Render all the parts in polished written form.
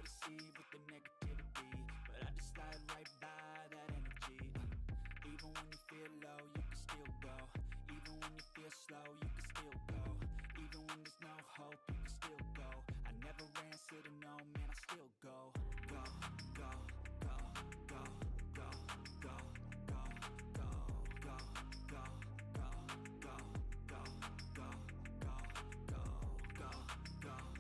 deceive with the negativity, but I just slide right by that energy. Even when you feel low, you can still go. Even when you feel slow, you can still go. Even when there's no hope, you can still go. I never answer to no, man, I still go. Go, go, go, go, go, go, go, go, go, go, go, go, go, go,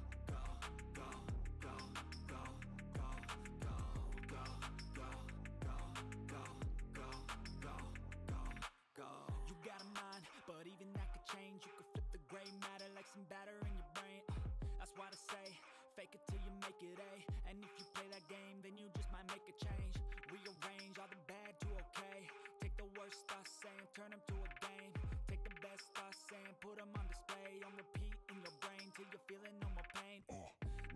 go, go, go, you got a mind, but even that could change. You could flip the gray matter like some batter in your brain. That's why they say, fake it till you make it A. And if you play that game, then you just might make a change. Rearrange all the bad to okay. Take the worst thoughts saying, turn them to a game. Take the best thoughts saying, put them on display. On repeat in your brain till you're feeling no more pain.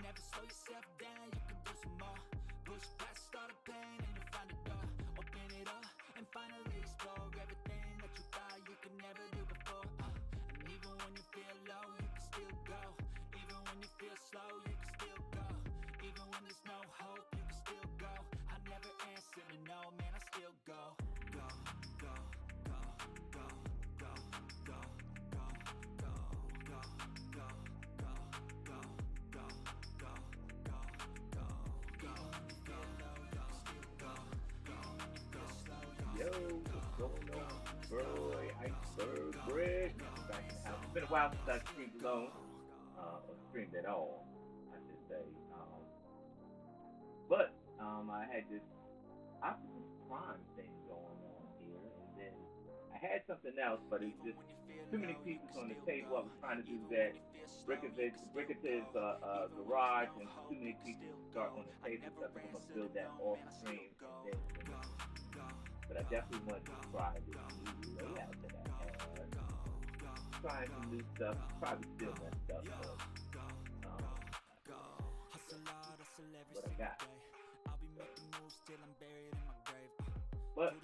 Never slow yourself down, you can do some more. Push past all the pain and you'll find a door. Open it up and finally explore everything that you thought you could never do before. And even when you feel low, you can still go. Even when you feel slow, you can still go. Even when there's no hope, you can still go. I never answer to no, man, I still go. Go, go, go, go, go, go, go, go, go, go, go, go, go, go, go, go, go. Even when you feel low, you can still go. Even when you feel slow, you can Yo, still go. what's going on, bro? Iceberg Bread. Back in the house. It's been a while since I streamed alone, or streamed at all, I should say. But I had this Optimus Prime thing going on here, and then I had something else, but it's just too many pieces on the table. I was trying to do that Bricket's garage, and too many pieces to start on the table. So I think I'm gonna build that off stream, and then. But I definitely wanted to try this new layout that I had. Trying some new stuff, probably still messed up, but what I got. But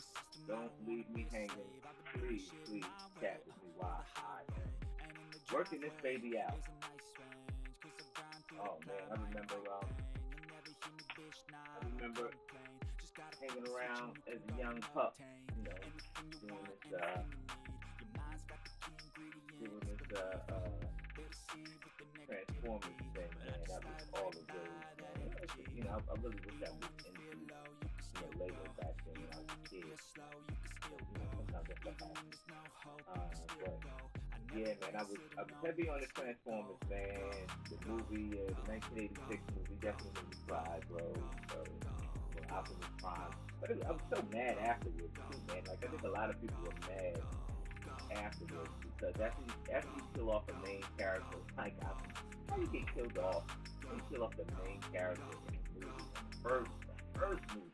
don't leave me hanging. Please, please chat with me while I am working this baby out. Oh man, I remember hanging around as a young pup, you know, doing this Transformers thing, man. That was all of those, man. You know, I really wish I was into, Lego back then when I was a kid. But, sometimes that stuff happens. But yeah, man, I was heavy on the Transformers, man. The movie, the 1986 movie, definitely made me cry, bro. So, Optimus Prime. But I was so mad afterwards, too, man. Like, I think a lot of people were mad afterwards because after you kill off the main character, like, how you get killed off? You kill off the main character in the movie. The first movie.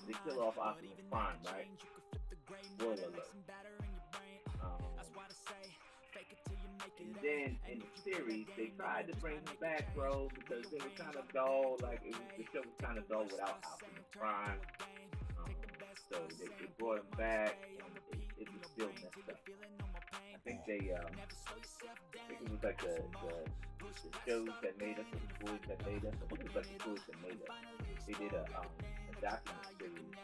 They kill off Optimus Prime, right? Spoiler alert. And then in the series, they tried to bring him back, bro, because it was kind of dull. Like the show was kind of dull without Optimus Prime. So they brought him back, and it was still messed up. I think it was like the shows that made us, or the toys that made us. I think it was like the toys that made us. They did a document series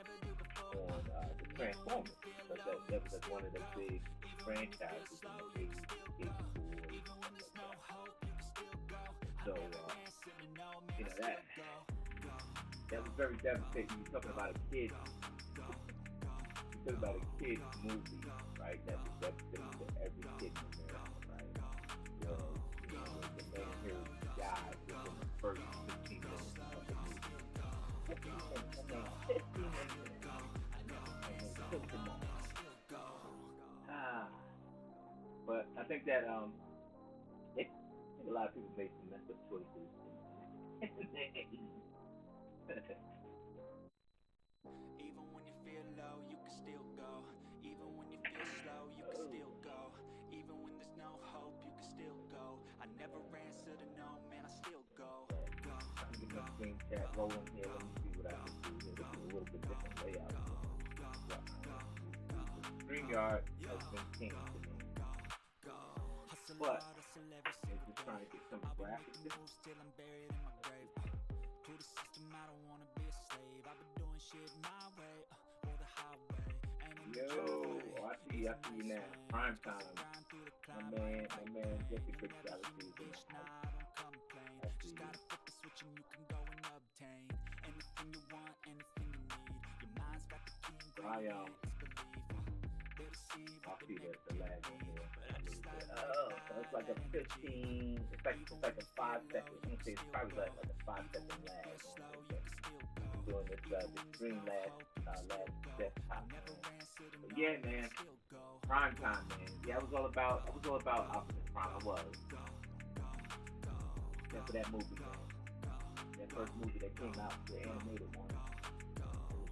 on the Transformers, because that was like one of the big franchises in the 80s, so that was very devastating. You're talking about a kid. You're talking about a kid's movie, right? That was devastating to every kid in America, right? The main hero died within the first 15 minutes of the movie. 15 minutes. But I think that I think a lot of people made some messed up choices. Even when you feel low, you can still go. Even when you feel slow, you can still go. Even when there's no hope, you can still go. I never answer to no, man, I still go. I'm getting my screen chat rolling here. Let me see what I can do here. This is a little bit different layout. StreamYard has been king to me. But it's just trying to get some graphics. the system, I don't wanna be a slave. I've been doing shit my way, or the highway. And in the Yo, I see you now. Prime time. My man, Jesse Big Salad is in the house. I see Just you. gotta flip the switch and you can go and obtain anything you want, anything you need. Your mind's got the key ingredient, it's belief. They deceive I with see the the lag on negativity, there. but I just like Oh, so it's like a 15. It's like a 5 second. I'm gonna say it's probably like a 5 second lag on this. Doing this stream last desktop. But yeah, man. Prime time, man. Yeah, I was all about Optimus Prime. I was. Except for that movie, man. That first movie that came out, the animated one.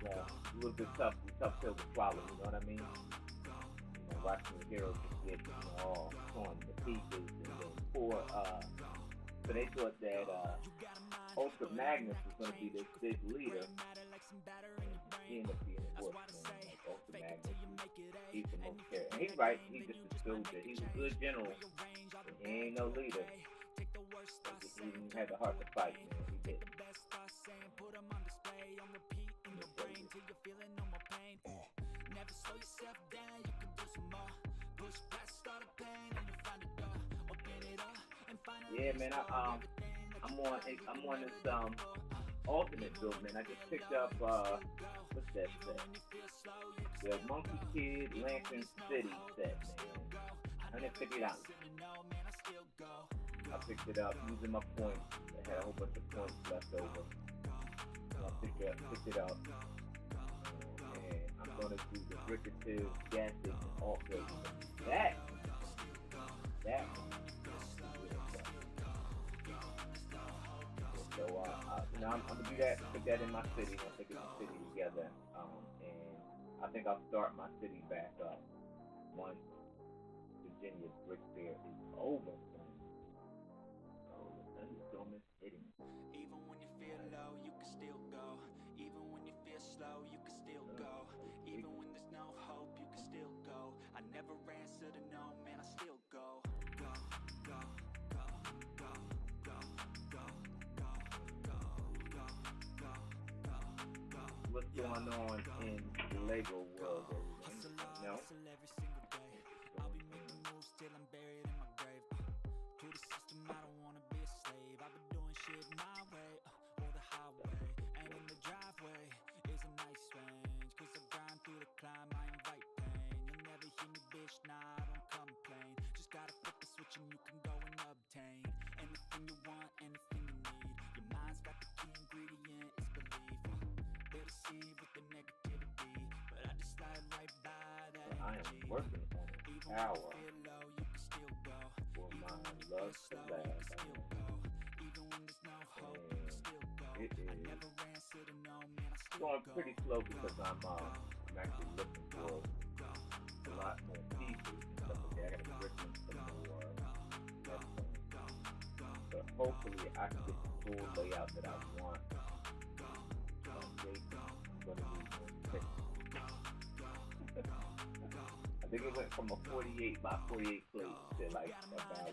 It was a little bit tough pill to swallow. You know what I mean? You know, watching the heroes just get all torn to pieces, and then so they thought that Ultra Magnus was going to be this big leader. He ended up being the worst, man. Like Ultra Magnus, he's the most scary. And he's right. He just assumed that he's a good general, but he ain't no leader. He didn't have the heart to fight, man. He did. Never slow yourself down, you can do some more. Push past all the pain and you find a door. Open it up and finally Yeah, man. I'm on this alternate build, man. I just picked up what's that set? The Monkey Kid Lantern City set, man. $150. I picked it up using my points. I had a whole bunch of points left over. So I picked it up. And I'm gonna do the Rickettsive gas station alt build. That so I'm gonna do that, put that in my city. I'll take the city together, and I think I'll start my city back up once Virginia's brick fair is over. So the thunderstorm is hitting. Even when you feel low, you can still go. Even when you feel slow, you can still go. Even when there's no hope, you can still go. I never answer to no, man, I still go. Go, go, go, go, go, go, go, go, go, go, go. What's going on in the Lego world? Hustle, No? hustle every single day. I'll be making moves till I'm buried in my grave. To the system, I don't wanna be a slave. I've been doing shit my way, or the highway. And in the driveway is a nice range. Cause I grind through the climb, I invite pain. You'll never hear me, bitch, nah, I don't complain. Just gotta flip the switch and you can go and obtain anything you want, anything you need. Your mind's got the key ingredient, it's belief. They deceive with the negativity, but I just slide right by that I am energy. working on a Even tower when you feel low, you can still go. for Even my when you love feel to slow, you last. can still go. Even when there's no hope, you can still go. It I is never answer to no, man, I still going go. pretty slow because I'm actually looking for a lot more pieces and stuff like that. I gotta rip in some more. But hopefully I can get the full layout that I want. I think it went from a 48 by 48 plate to like about,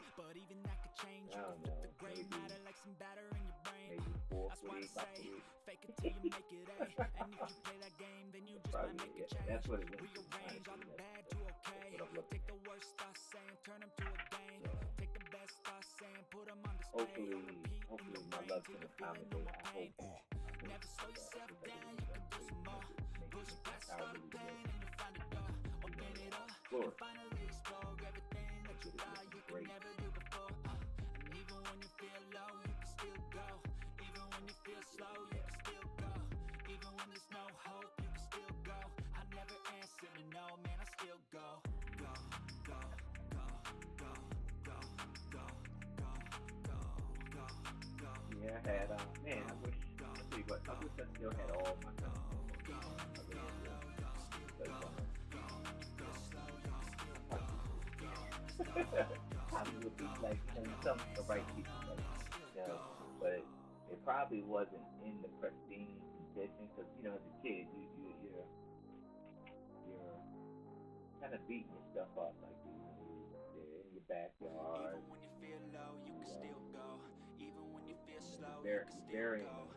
I don't know, maybe 448 by 48. Fake it till you make it A. And if you play that game, then you just might make a change. That's what it went to. Rearrange all the bad to okay. That's what I'm looking Take at. the worst thoughts saying, turn them to a gain. Take the best thoughts saying, put them on display. Hopefully my luck's gonna accommodate. I hope. Never slow yourself down, you can do some more. Push past all the pain and you find a door. Open it up and finally explore everything that you thought you could never do before. And even when you feel low, you can still go. Even when you feel slow, you can still go. Even when there's no hope, you can still go. I never answer to no, man, I still go. Go, go, go, go, go, go, go, go, go, go. Yeah, I had man, I wish I still had all my time. Probably would be like some the right people, like, you know, but it probably wasn't in the pristine condition because as a kid you're kind of beating your stuff up like you're in your backyard. Even when you feel low, you can still go. Even when you feel slow, you You're can still burying go. them.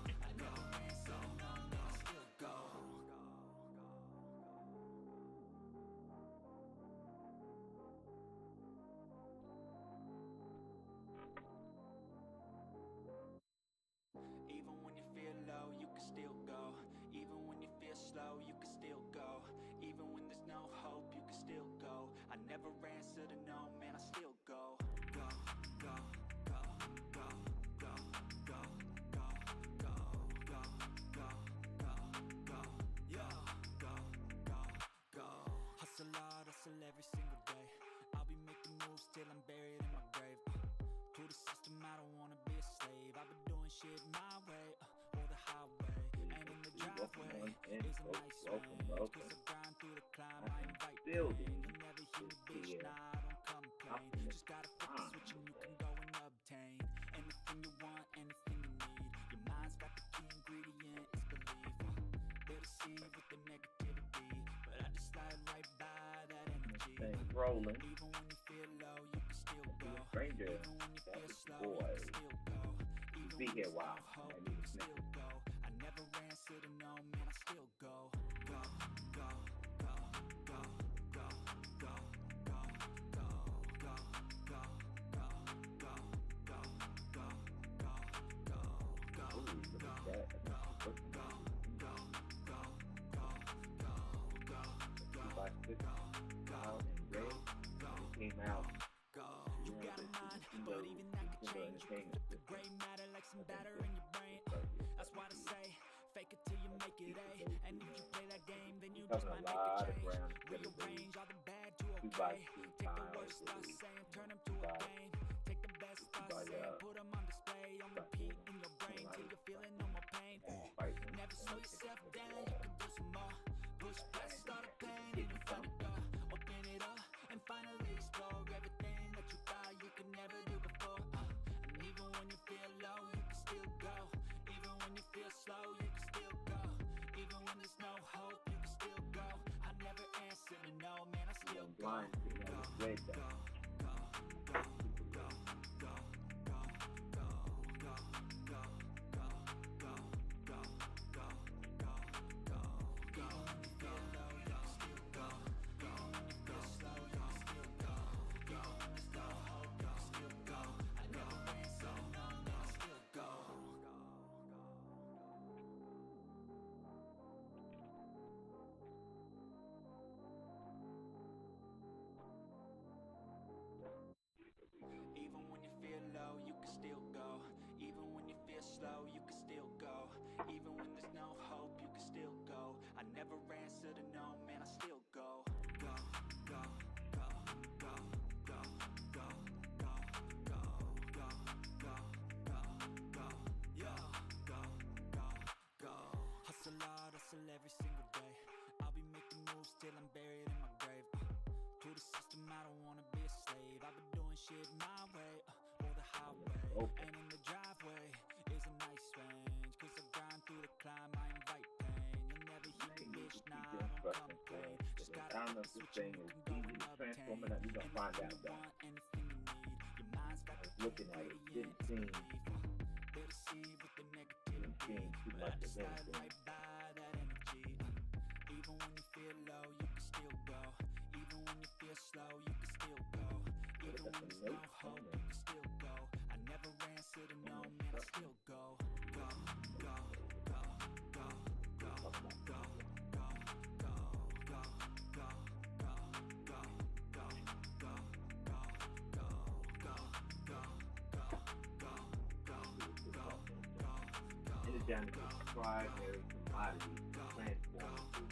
never answer to no, man, I still go. Go, go, go, go, go, go, go, go, go, go, go, go, yo, go, go, go. Hustle hard, hustle every single day. I'll be making moves till I'm buried in my grave. To the system, I don't wanna be a slave. I've been doing shit my way, or the highway. And in the driveway is a nice range. Cause I grind through the climb, I invite pain. You'll never hear me, bitch, nah, I don't complain. Just gotta flip the switch and you can go and obtain anything you want, anything you need. Your mind's got the key ingredient, it's belief. They'll deceive with the negativity, but I just slide right by that energy. Rolling. Even when you feel low, you can still go. Stranger, Even when you feel slow, boy. you can still go. Even Be when here there's a while. no hope, you can still go. I never answer to no, man, I still go. Go, go, go, go, go, go, go, go, go, go, go, go, go, go, go, Ooh, look at that. By 6 out and Ray, it came out. You got a mind, but even that could change. You can flip the gray matter like some batter in your brain. That's why I say, fake it till you make it A. And if you play that game, then you just might make a change. Rearrange all the bad to okay. Take the worst thoughts saying, turn them to a game. Take the best thoughts saying, put them on display. On repeat in your brain till you're feeling no more pain. Never slow yourself down, you can do some more. Push past all the pain and you find a door. Open it up and finally explore everything that you thought you could never do before. And even when you feel low, you can still go. Even when you feel slow, you can still go. Even when there's no hope, you can still go. I never answer to no, man, I still go. Go, go, go, go, go, go, go, go, go, go, go, go, go, go, go, go, go. Even when you feel low, you can still go. Even when you feel slow, you can still go. Even when there's no hope, you can still go. I never answer to no, man, I still go. Even when you feel low, you can still go. Even when you feel slow, you can still go. Even when there's no hope, you can still go. I never answer to no, man, I still go. Go, go, go, go, go, go, go, go, go, go, go, go, yo, go, go, go. Hustle hard, hustle every single day. I'll be making moves till I'm buried in my grave. To the system, I don't wanna be a slave. I've been doing shit my way, or the highway. And in the driveway is a nice range. Cause I grind through the climb, I invite pain. You'll never hear me, bitch, nah, I don't complain. Just gotta flip the switch and you can go and obtain anything you want, anything you need. Your mind's got the Looking at it, didn't seem they deceive with the negativity, but I just slide right by that energy. Even when you feel low, you can still go. Even when you feel slow, you can still go. Even when there's no hope, you can still go. I never answer to no, man, I still go. Go, go, go, go, go, go, go, go, go, go, go, go, go, go, go, go, go, go, energetic primary commodity transformed to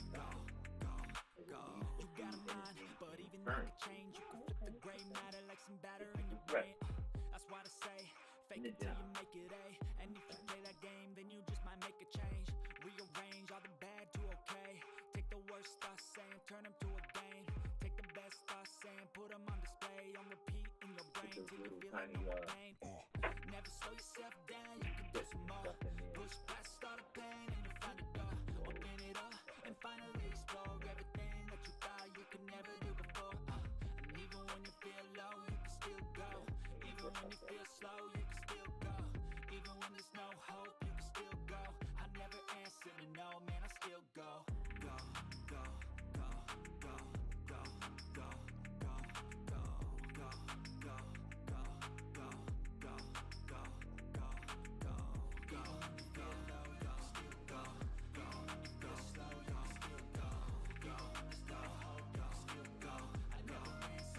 you got a mind, but even that could change. You can flip the gray matter like some batter in your brain. That's why I say, fake it till you make it A. And if you play that game, then you just might make a change. Rearrange all the bad to okay. Take the worst thoughts saying, turn them to a game. Take the best thoughts saying, put them on display. On repeat in your brain till you feel like no more pain. Never slow yourself down, you can do some more. Push past all the pain and you find a door. Open it up and finally explore everything that you thought you could never do before. And even when you feel low, you can still go. Even when you feel slow, you can still go. Even when there's no hope, you can still go. I never answer to no, man, I still go. Go, go, go, go, go, go, go, go, go, go, go, go, go, go, go, go. Even when you feel low, you can still go. Even when you feel slow, you can still go. Even when there's no hope, you can still go. I never answer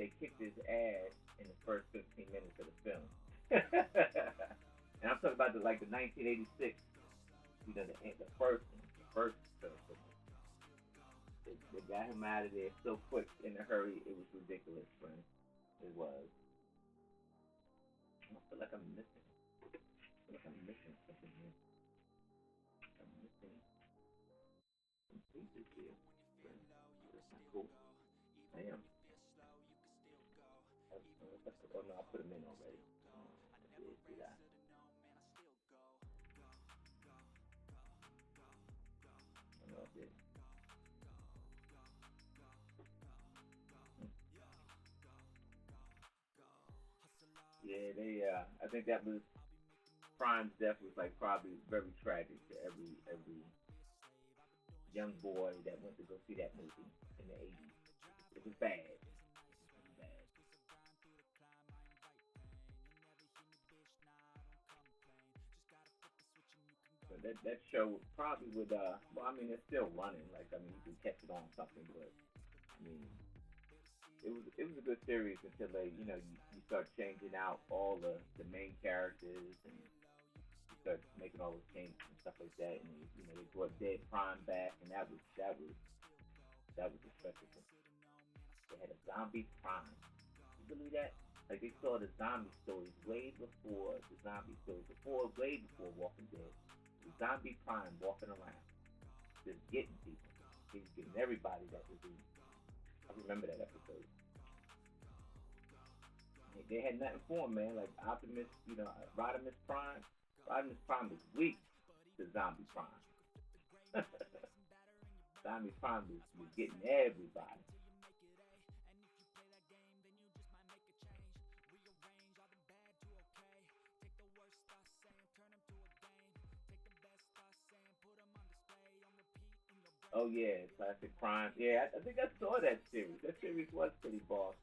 they kicked his ass in the first 15 minutes of the film. And I'm talking about the 1986, the first one, the first film. They got him out of there so quick in a hurry. It was ridiculous, friend. It was. I feel like I'm missing. I feel like I'm missing something here. I'm missing some pieces here. Friend. That's not cool. I am. Oh no, I put them in already. I did see that. I know I did. Yeah, they. I think that was Prime's death was like probably very tragic to every young boy that went to go see that movie in the '80s. It was bad. It was bad. So that show probably would. Well, I mean, it's still running. Like, I mean, you can catch it on something, but I mean, it was a good series until you start changing out all the main characters and you start making all those changes and stuff like that, and they brought Dead Prime back, and that was a spectacle. They had a zombie Prime. You believe that? Like they saw the zombie stories way before the zombie stories, way before Walking Dead. The zombie Prime walking around, just getting people. He's getting everybody that disease. I remember that episode. They had nothing for him, man. Like Optimus, Rodimus Prime. Rodimus Prime was weak to Zombie Prime. Zombie Prime was getting everybody. Oh yeah, classic Prime. Yeah, I think I saw that series. That series was pretty boss.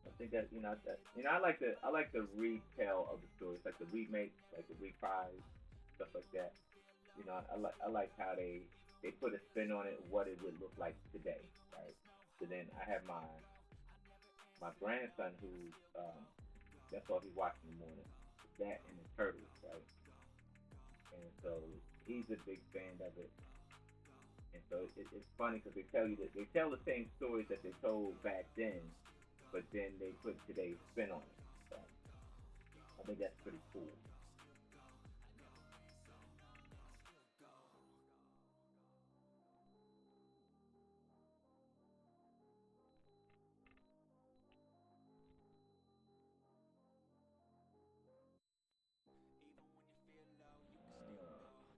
I think I like the retell of the stories, like the remakes, like the reprise, stuff like that. I like how they put a spin on it, what it would look like today, right? So then I have my grandson who that's all he watched in the morning, that and the turtles, right? And so he's a big fan of it. And so it's funny because they tell the same stories that they told back then, but then they put today's spin on it. So I think that's pretty cool.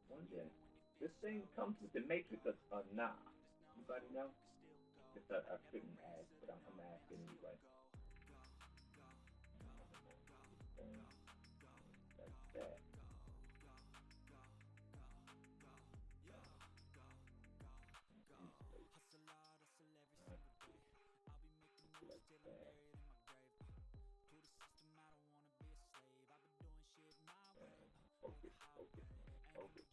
One day, this thing comes with the Matrix or nah? Anybody know? Guess I shouldn't ask, but I'm asking anyway. Like that. Like that. Focus, focus, focus.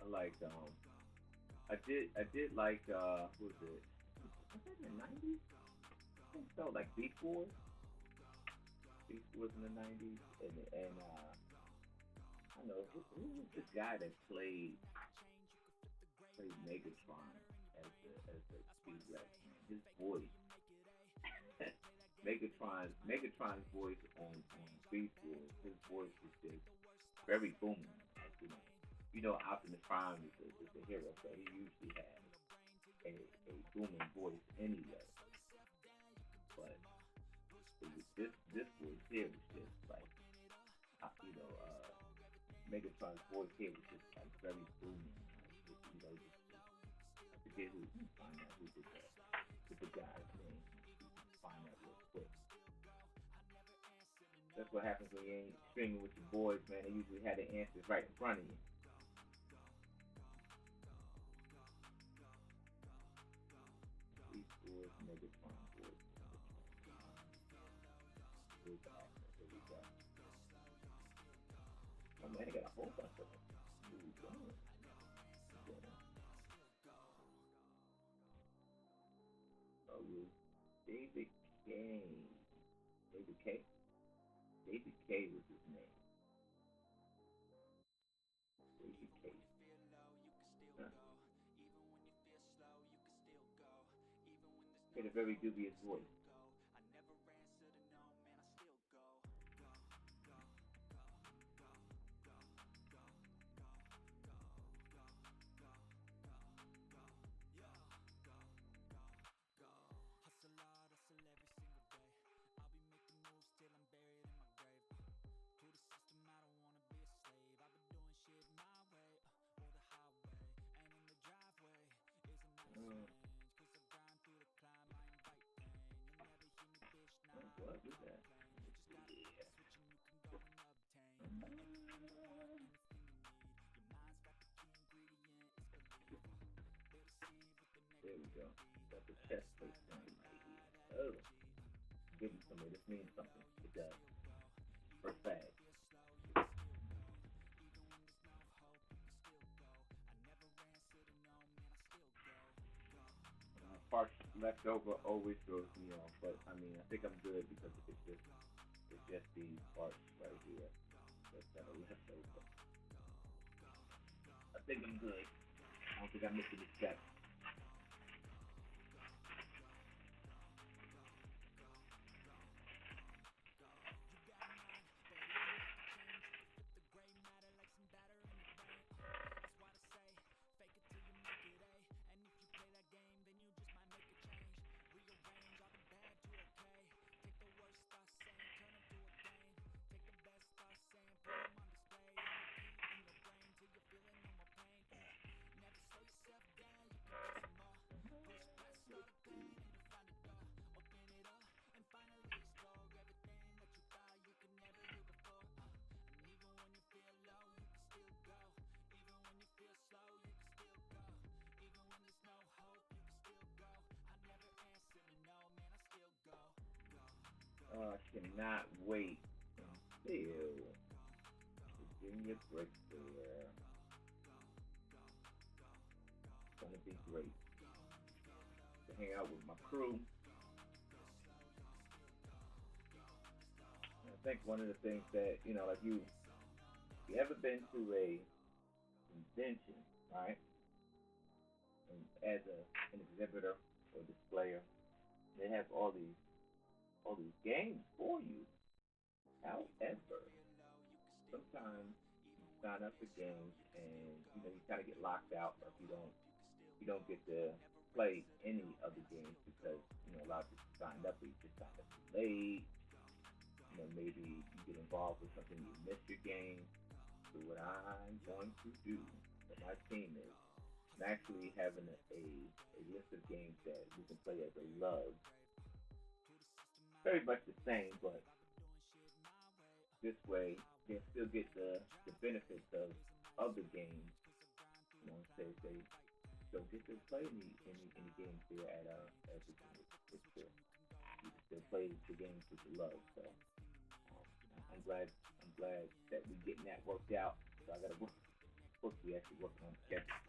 I like I did like what was it? Was that in the '90s? I think so. Like Beast Wars. Beast Wars in the '90s, and I don't know who was the guy that played Megatron as the Speed Rex. His voice, Megatron's voice on Beast Wars. His voice was just very booming. Like, Optimus Prime is a hero, so he usually has a booming voice anyway. But this voice here was just like, Megatron's voice here was just like very booming. Like, I forget who. Find out who did that. With the guy's name. Find out real quick. That's what happens when you ain't streaming with your boys, man. They usually have the answers right in front of you. These boys, Megatron boys. Here's the actor. Here we go. Oh man, they got a whole bunch of them. Ooh, damn. Oh, yeah. David K. David K. David K was his name. David K. Huh. He had a very dubious voice. What was that? Yeah. There we go. Got the chest plate thing right here. Oh, give me some of this means something. It does. First bag. Parts left over always throws me off, but I mean I think I'm good because it's just these parts right here that are left over. I think I'm good. I don't think I'm missing a step. I cannot wait until Virginia breaks there. It's gonna be great to hang out with my crew. And I think one of the things that like you ever been to a convention, right? And as an exhibitor or displayer, they have all these games for you. However, sometimes you sign up for games and you kind of get locked out, or if you don't get to play any of the games because a lot of people signed up, or you just signed up too late. Maybe you get involved with something, you miss your game. So what I'm going to do for my team is I'm actually having a list of games that we can play as a love. Very much the same, but this way they'll still get the benefits of the game. Say if they don't get to play any games here at it's still you can still play the games that you love. So I'm glad that we getting that worked out. So I gotta work. Supposed to be actually working on the schedule.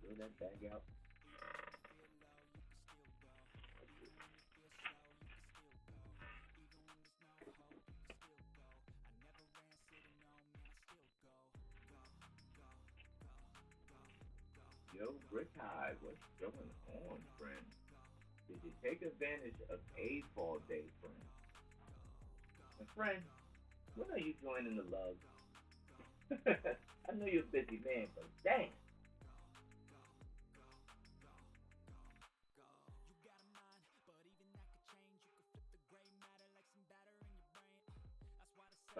Throw that bag out. Yo, Brick High, what's going on, friend? Did you take advantage of A-Fall Day, friend? And friend, when are you joining the love? I know you're a busy man, but damn.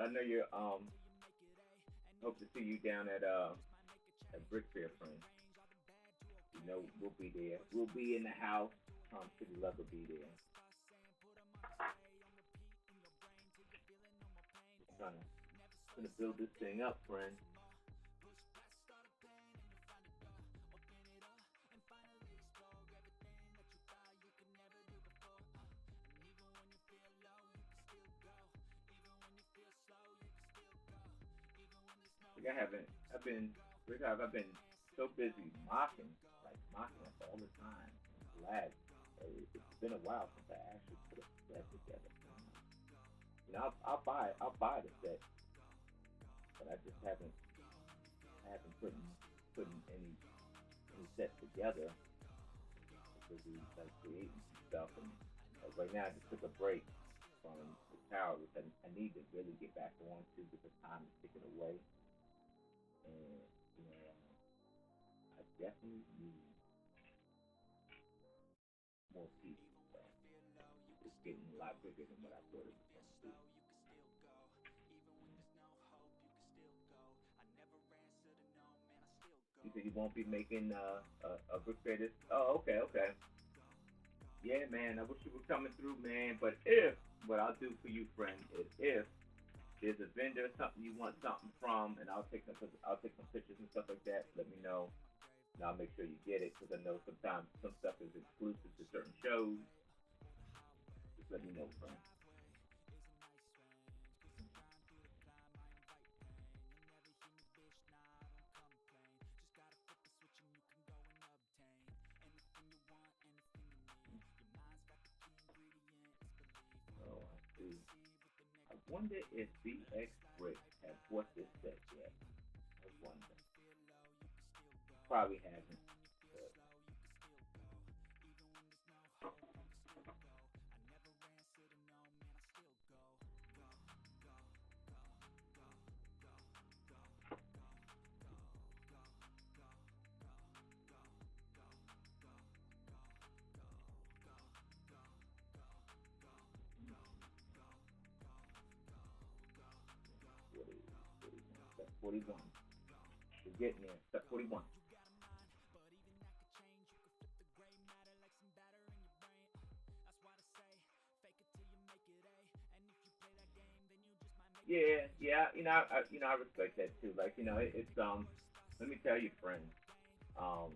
I know you're hope to see you down at Brick Fair, friend. You know we'll be there. We'll be in the house. City Love will be there. Trying to build this thing up, friend. Like I haven't. I've been so busy mocking us all the time. I'm glad. It's been a while since I actually put a set together. You know, I'll buy the set, but I just haven't putting any set together because we like creating some stuff. And right now, I just took a break from the tower, which I need to really get back on to because time is ticking away. And you know, I definitely need more people. So it's getting a lot bigger than what I thought it was going to be. You said you won't be making a book fair this. Oh, okay, okay. Yeah, man. I wish you were coming through, man. But if what I'll do for you, friend, is if there's a vendor, something you want something from, and I'll take some pictures and stuff like that. Let me know, and I'll make sure you get it because I know sometimes some stuff is exclusive to certain shows. Just let me know, friend. Oh, I see. I wonder if BX Brick has bought this set yet. I wonder. Probably hasn't. But what is 41? Step 41. We're getting there. Step 41. Yeah, yeah. I respect that too. Like, it's Let me tell you, friend. Um,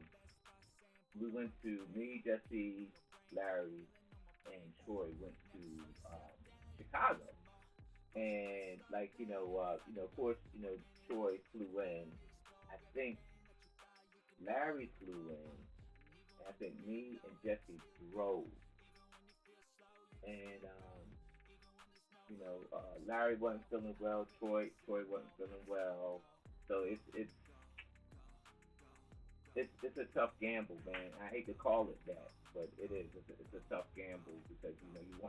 we went to me, Jesse, Larry, and Troy went to Chicago, and like of course, Troy flew in. I think Larry flew in. And I think me and Jesse drove, and Larry wasn't feeling well. Troy wasn't feeling well. So it's a tough gamble, man. I hate to call it that, but it is. It's a tough gamble because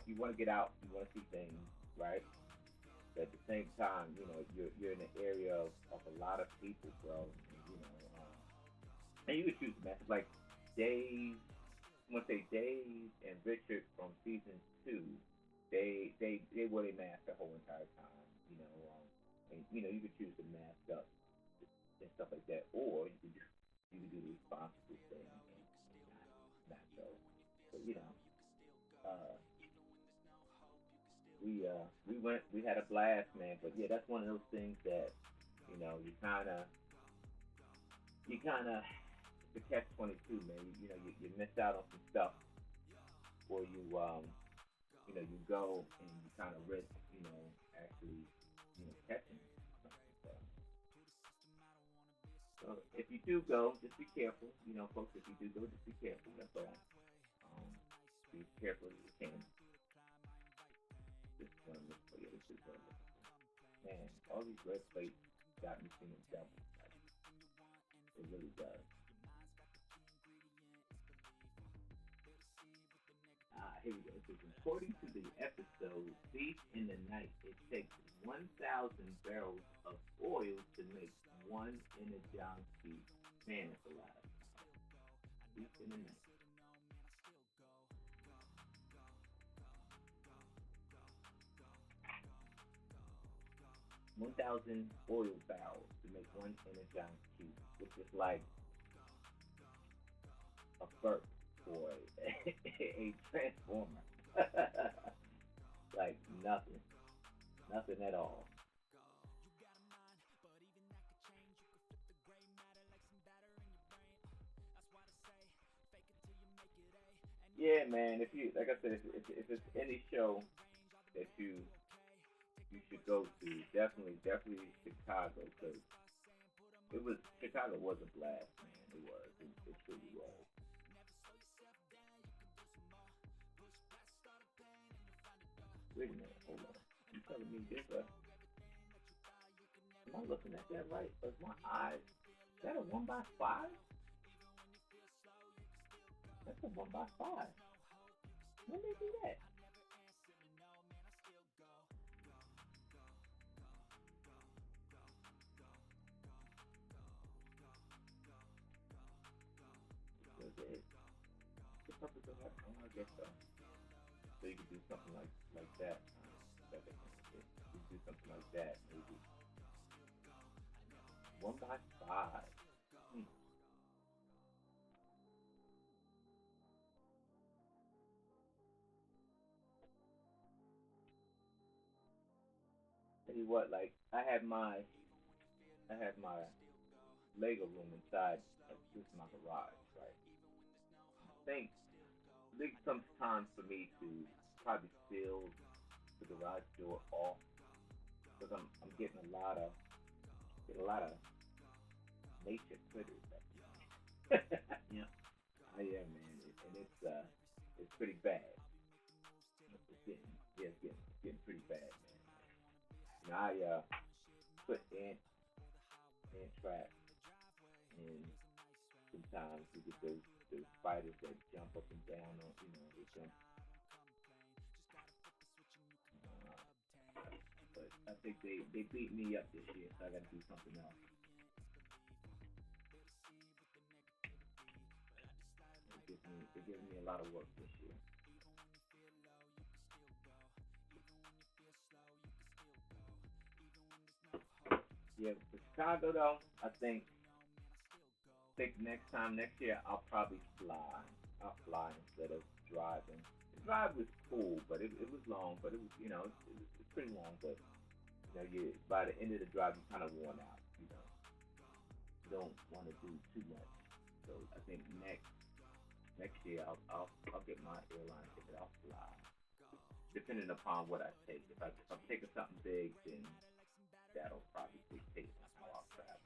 you want to get out, you want to see things, right? But at the same time, you're in an area of a lot of people, bro. And you could choose matches like Dave. I want to say Dave and Richard from season two. They wore their mask the whole entire time. And you could choose to mask up and stuff like that, or you could do the responsible thing and not go. But uh, we had a blast, man. But yeah, that's one of those things that you kind of it's a catch 22, man. You miss out on some stuff, or you go and you kind of risk actually catching something. So So if you do go, just be careful. You know, folks, if you do go, just be careful. That's all. Um, be as careful as you can. Just want to look for you. This is what I'm looking for. Man, all these red plates got me seeing double. Like, it really does. Here we go. It says, according to the episode Thief in the Night, it takes 1,000 barrels of oil to make one Energon cube. Man, that's a lot. Thief in the Night. 1,000 oil barrels to make one Energon cube, which is like a burp for a transformer. Like nothing. Nothing at all. Yeah, man. If you like I said, if it's any show that you should go to, definitely Chicago, because it was Chicago was a blast, man. It was. It truly was. Wait a minute, hold on. You telling me this? Am I looking at that right? Is my eyes? Is that a 1x5? That's a 1x5. When did they do that? Was it? The purpose of that? Oh, I guess so. So you could do something like that. You could do something like that, maybe. 1x5. Hmm. Tell you what, like I have my Lego room inside. Like, this is my garage, right? I think it comes time for me to probably seal the garage door off, because I'm getting a lot of nature critters up here. Yeah, I am, man, and it's pretty bad. It's getting pretty bad, man. You know, I put ant traps, and sometimes you get those spiders that jump up and down on, they jump. But I think they beat me up this year, so I got to do something else. They're giving me a lot of work this year. Yeah, for Chicago though, I think next year I'll probably fly. I'll fly instead of driving. The drive was cool, but it was long. But it was, it's pretty long. But you by the end of the drive, you kind of worn out. You don't want to do too much. So I think next year I'll get my airline ticket. I'll fly, depending upon what I take. If I'm taking something big, then that'll probably dictate how I'll travel.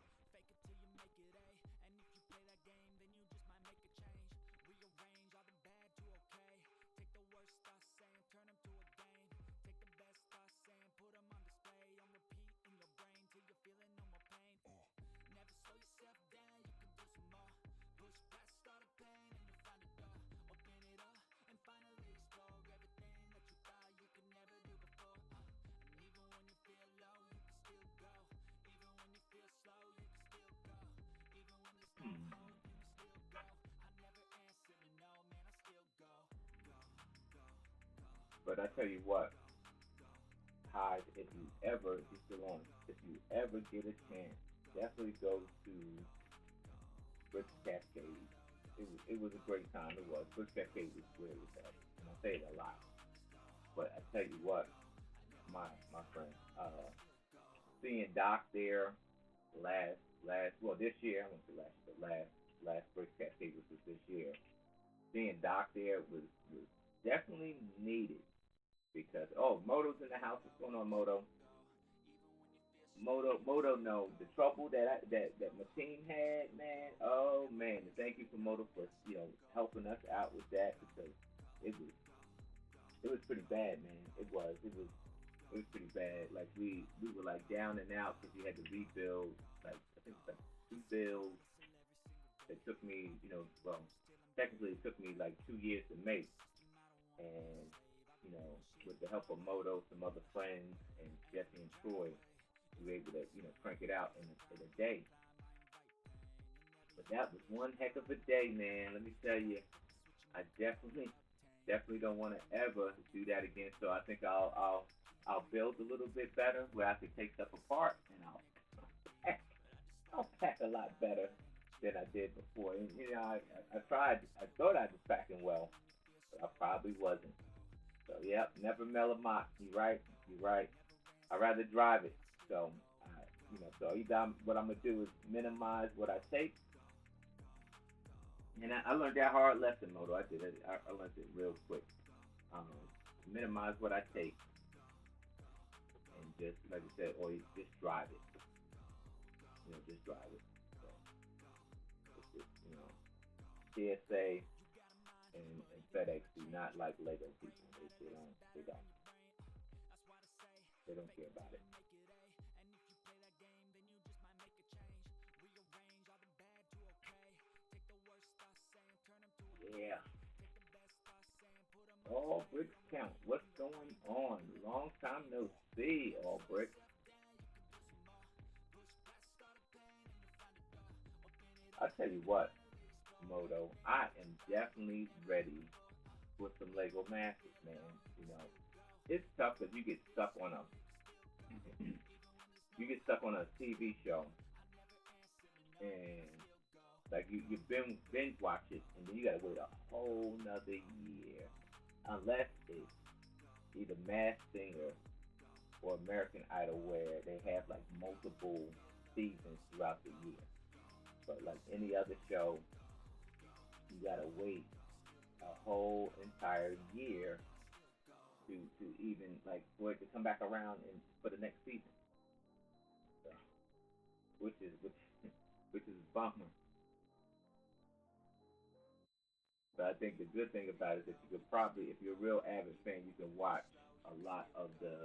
Hmm. But I tell you what, Hyde, if you're still on, if you ever get a chance, definitely go to British Cascade. It was a great time. It was. British Cascade was where it was at. And I say it a lot, but I tell you what, my friend, seeing Doc there last well this year, I won't say last year, but last British Cascade was this year. Seeing Doc there was definitely needed, because Moto's in the house. What's going on, Moto? Moto, no, the trouble that my team had, man. Oh man, thank you for Moto for helping us out with that because it was it was pretty bad, man. It was pretty bad. Like we were like down and out because we had to rebuild. Like I think it was like two builds. It took me, well, technically it took me like 2 years to make, and with the help of Moto, some other friends, and Jesse and Troy, we were able to crank it out in a day. But that was one heck of a day, man. Let me tell you, I definitely don't want to ever do that again. So I think I'll build a little bit better where I can take stuff apart and pack, I'll pack a lot better than I did before. And I tried. I thought I was packing well, but I probably wasn't. So yep, never mail a mock. You right. You right. I'd rather drive it. So so either what I'm gonna do is minimize what I take, and I learned that hard lesson, Moto. I did it. I learned it real quick. Um, Minimize what I take, and just like I said, or you just drive it. Just drive it. So it's just TSA and FedEx do not like Lego people. They don't care about it. Yeah. All bricks count. What's going on? Long time no see, all bricks. I'll tell you what, Moto, I am definitely ready for some Lego Masters, man. It's tough because you get stuck on a TV show, and like you binge watch it, and then you gotta wait a whole nother year, unless it's either Masked Singer or American Idol, where they have like multiple seasons throughout the year. But like any other show, you gotta wait a whole entire year to even like for it to come back around and for the next season. So, which is a bummer. But I think the good thing about it is that you could probably, if you're a real avid fan, you can watch a lot of the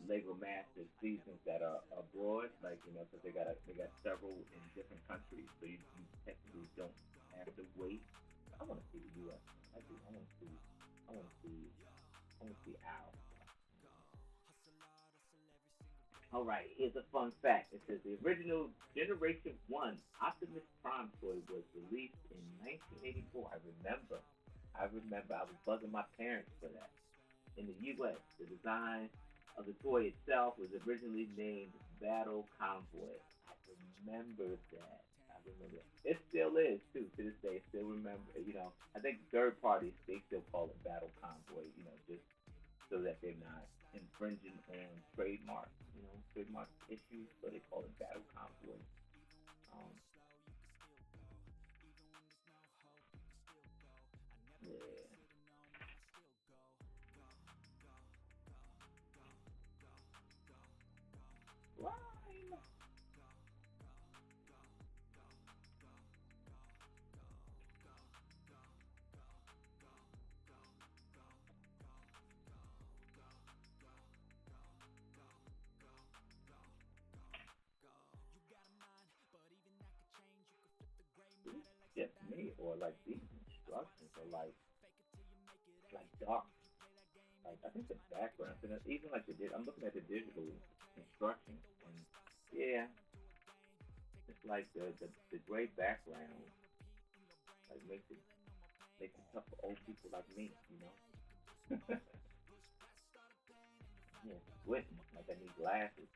Lego Masters seasons that are abroad, like because they got several in different countries, so you technically don't have to wait. I want to see the U.S. I do. I want to see. I want to see. I want to see Al. All right, here's a fun fact. It says the original Generation 1 Optimus Prime toy was released in 1984. I remember I was buzzing my parents for that. In the US, the design of the toy itself was originally named Battle Convoy. I remember that. I remember that. It still is, too, to this day. I still remember, I think third parties, they still call it Battle Convoy, just so that they're not infringing on trademark issues, so they call it Battle Convoy. Um, yeah. Slime. Just me, or like these instructions are like dark. Like I think the background, and even like I'm looking at the digital instructions, and yeah, it's like the gray background like makes it tough for old people like me. Yeah, squinting like I need glasses.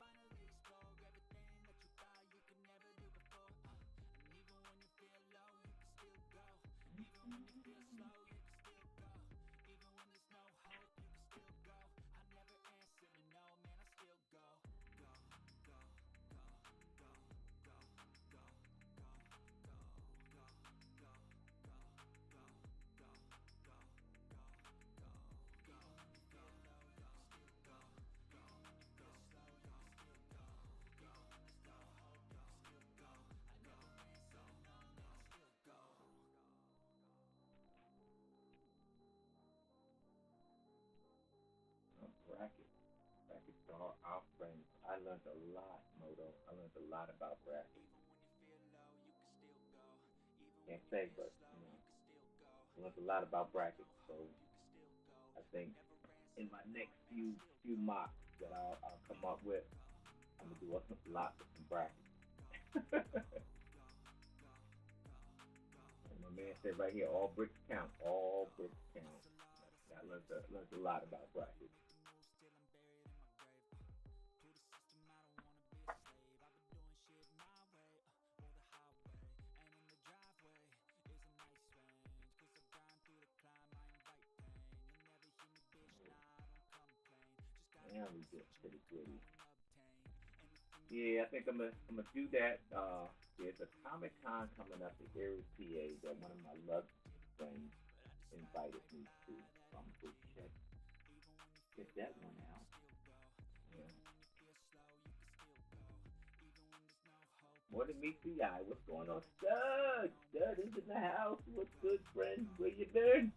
learned a lot, Moto. I learned a lot about brackets. Can't say, but I learned a lot about brackets. So I think in my next few mocks that I'll come up with, I'm gonna do a lot with some brackets. And my man said right here, all bricks count. All bricks count. I learned a lot about brackets. Now we get to the gritty. Yeah, I think I'm gonna do that. There's a Comic Con coming up in Erie, PA that one of my love friends invited me to. So I'm gonna go check that one out. Yeah. More than meets the eye. What's going on, Stud? Stud is in the house. What's good, friend? Where you been?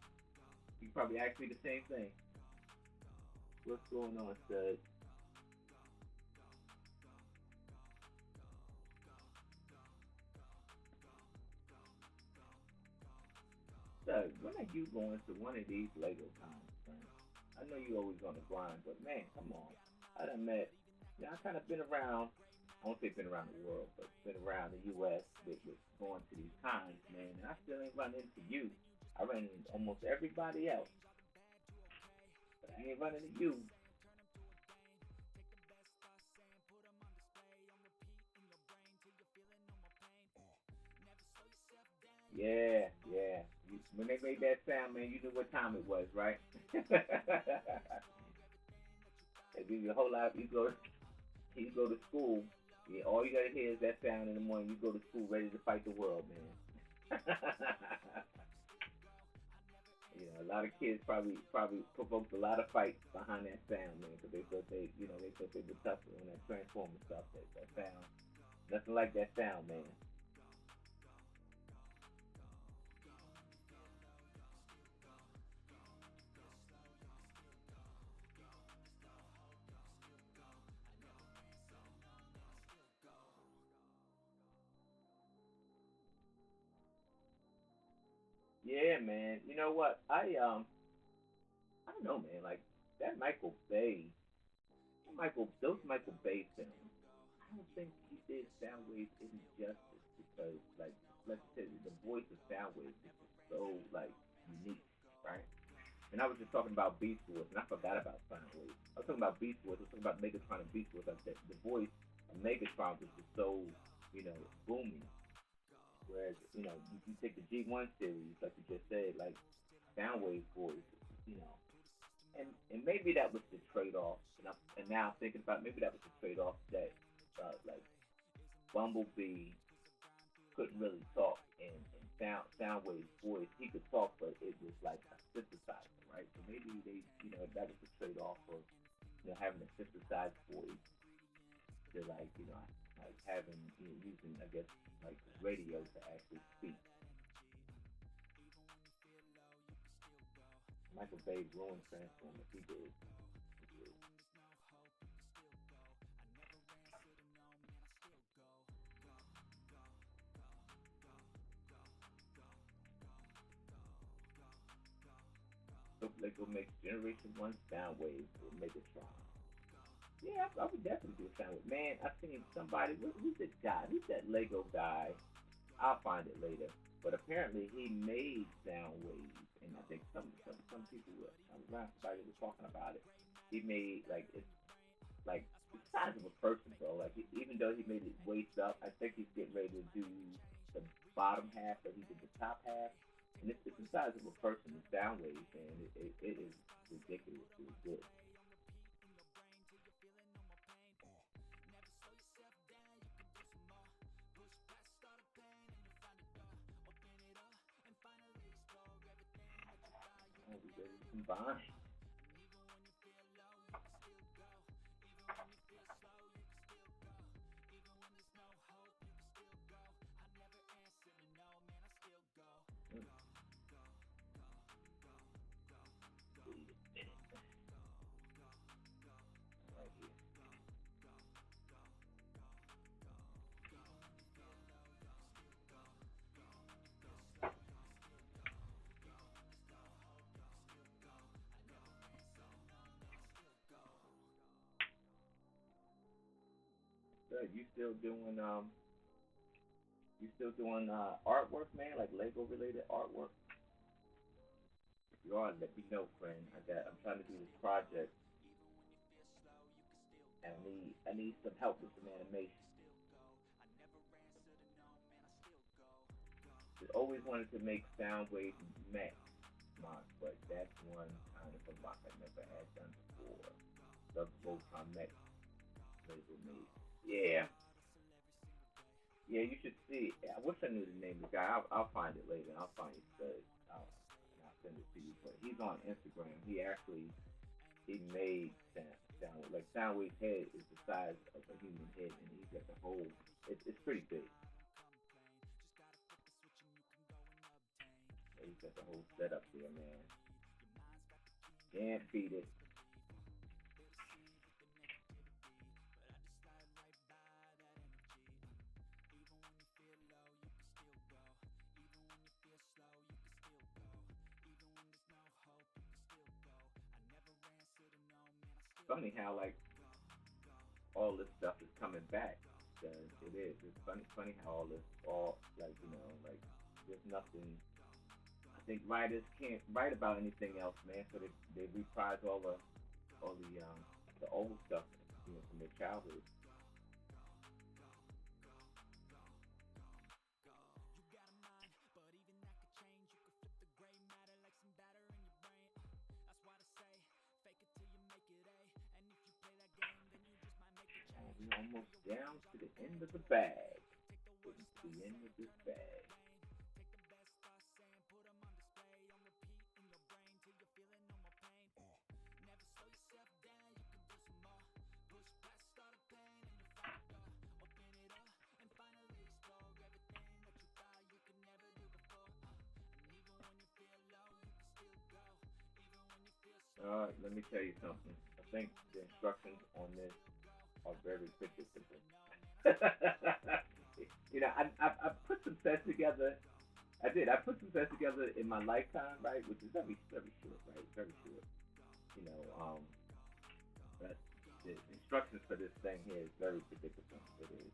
You probably asked me the same thing. What's going on, Stud? Stud, when are you going to one of these Lego cons, friend? I know you always on the grind, but man, come on. I done met, I kind of been around. I won't say been around the world, but been around the U.S. with going to these cons, man. And I still ain't run into you. I ran into almost everybody else, but I ain't running into you. Yeah, yeah. When they made that sound, man, you knew what time it was, right? They give you a whole lot. You go to school. Yeah, all you gotta hear is that sound in the morning. You go to school ready to fight the world, man. A lot of kids probably provoked a lot of fights behind that sound, man, because they thought they were tougher on that transformer stuff. That sound, nothing like that sound, man. Yeah, man. You know what? I don't know, man. Like that those Michael Bay films. I don't think he did Soundwave any justice because, like I said, the voice of Soundwave is just so like unique, right? And I was just talking about Beast Wars, and I forgot about Soundwave. I was talking about Beast Wars. I was talking about Megatron and Beast Wars. Like the voice of Megatron was just so, booming. Whereas, you take the G1 series, like you just said, like Soundwave voice, you know, and maybe that was the trade off. And now I'm thinking about maybe that was the trade off that like Bumblebee couldn't really talk in Soundwave's voice. He could talk, but it was like a synthesizer, right? So maybe that was the trade off of having a synthesized voice to like having using I guess like radio to actually speak. Michael Bay ruined Transformers. He did. He did. So Lego makes Generation One Soundwave with Megatron. Yeah, I would definitely do a Soundwave. Man, I seen somebody. Who's the guy? Who's that Lego guy? I'll find it later. But apparently he made Soundwave, and I think some people were around somebody was talking about it. He made like the size of a person, bro. Like even though he made it waist up, I think he's getting ready to do the bottom half, but he did the top half, and it's the size of a person. The Soundwave, man, it is ridiculously good. Oh, we ready to combine. Mm, wait a minute, right here. good. You still doing artwork, man, like Lego related artwork? If you are, let me know, friend. I'm trying to do this project, and I need some help with some animation. I always wanted to make Soundwave Max mods, but that's one kind of a block I never had done before. The Voltron Max Lego made. Yeah, yeah, you should see. I wish I knew the name of the guy. I'll find it later. I'll find his studs. And I'll send it to you. But he's on Instagram. He made Soundwave. Like Soundwave's head is the size of a human head, and he's got the whole. It's pretty big. He's got the whole setup there, man. Can't beat it. Funny how like all this stuff is coming back. It is. It's funny how all this all like like there's nothing. I think writers can't write about anything else, man. So they reprise all the old stuff from their childhood. We're almost down to the end of the bag. Getting to the end of this bag. Let me tell you something. I think the instructions on this are very predictable. I put some sets together. I did. I put some sets together in my lifetime, right? Which is very, very short, right? Very short. You know, but the instructions for this thing here is very predictable. It is.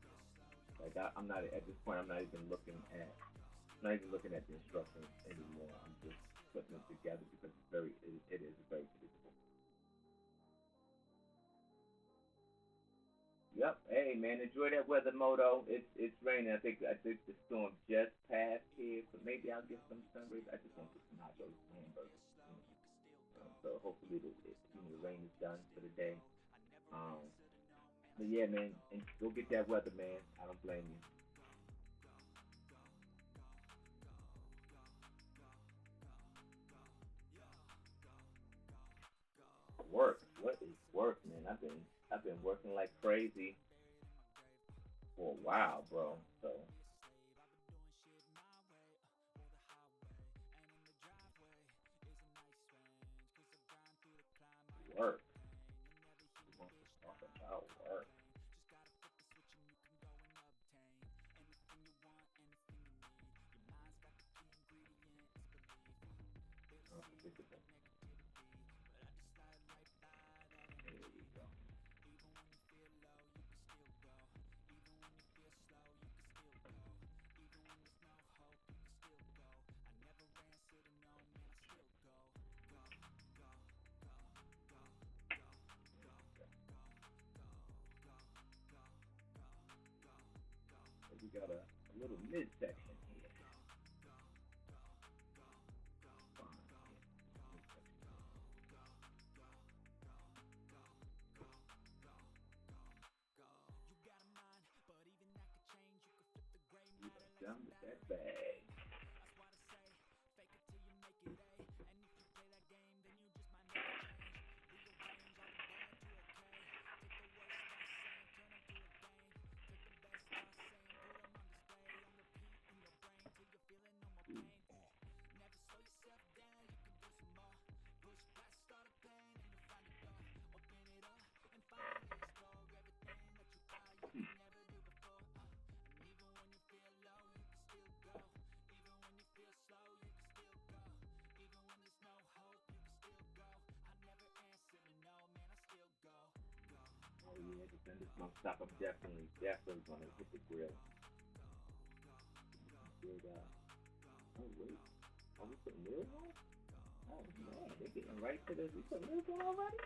Like I'm not at this point. I'm not even looking at. I'm not even looking at the instructions anymore. I'm just putting them together because it is very predictable. Yep. Hey man, enjoy that weather, Moto. It's raining. I think the storm just passed here, so maybe I'll get some sun rays. I just want to get some hot dogs and hamburgers. So hopefully the rain is done for the day. Um, but yeah, man, and go get that weather, man. I don't blame you. Work. What is work, man? I've been working like crazy for a while, bro. So work. We want to talk about work. Unpredictable. There you go. So we got a little midsection here. Fine. We are done with that bag. my stop, I'm definitely gonna hit the grill. Good, oh wait, are we putting meals on? Oh man, they getting right to this. We put meals on already?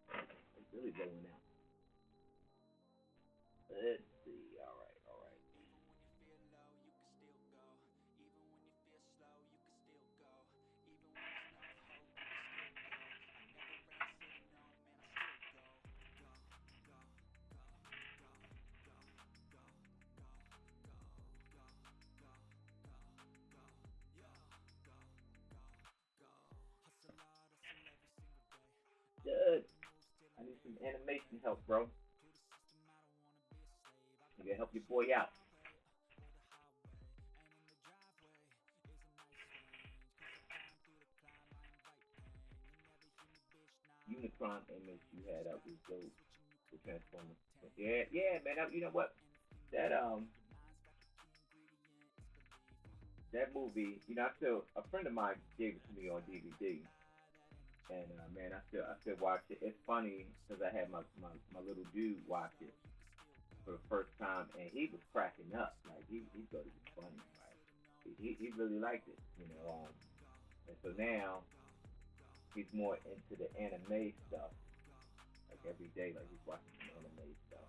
Man, it's really going out. Let's see. All right, all right. Good. I need some animation help, bro. You gotta help your boy out. Unicron image you had up was dope. The Transformers. Yeah, yeah, man. You know what? That that movie. You know, I still a friend of mine gave it to me on DVD, and man, I still watch it. It's funny because I had my little dude watch it for the first time, and he was cracking up. Like he thought it was funny. Right? He really liked it. You know, and so now he's more into the anime stuff. Like every day, like he's watching some anime stuff.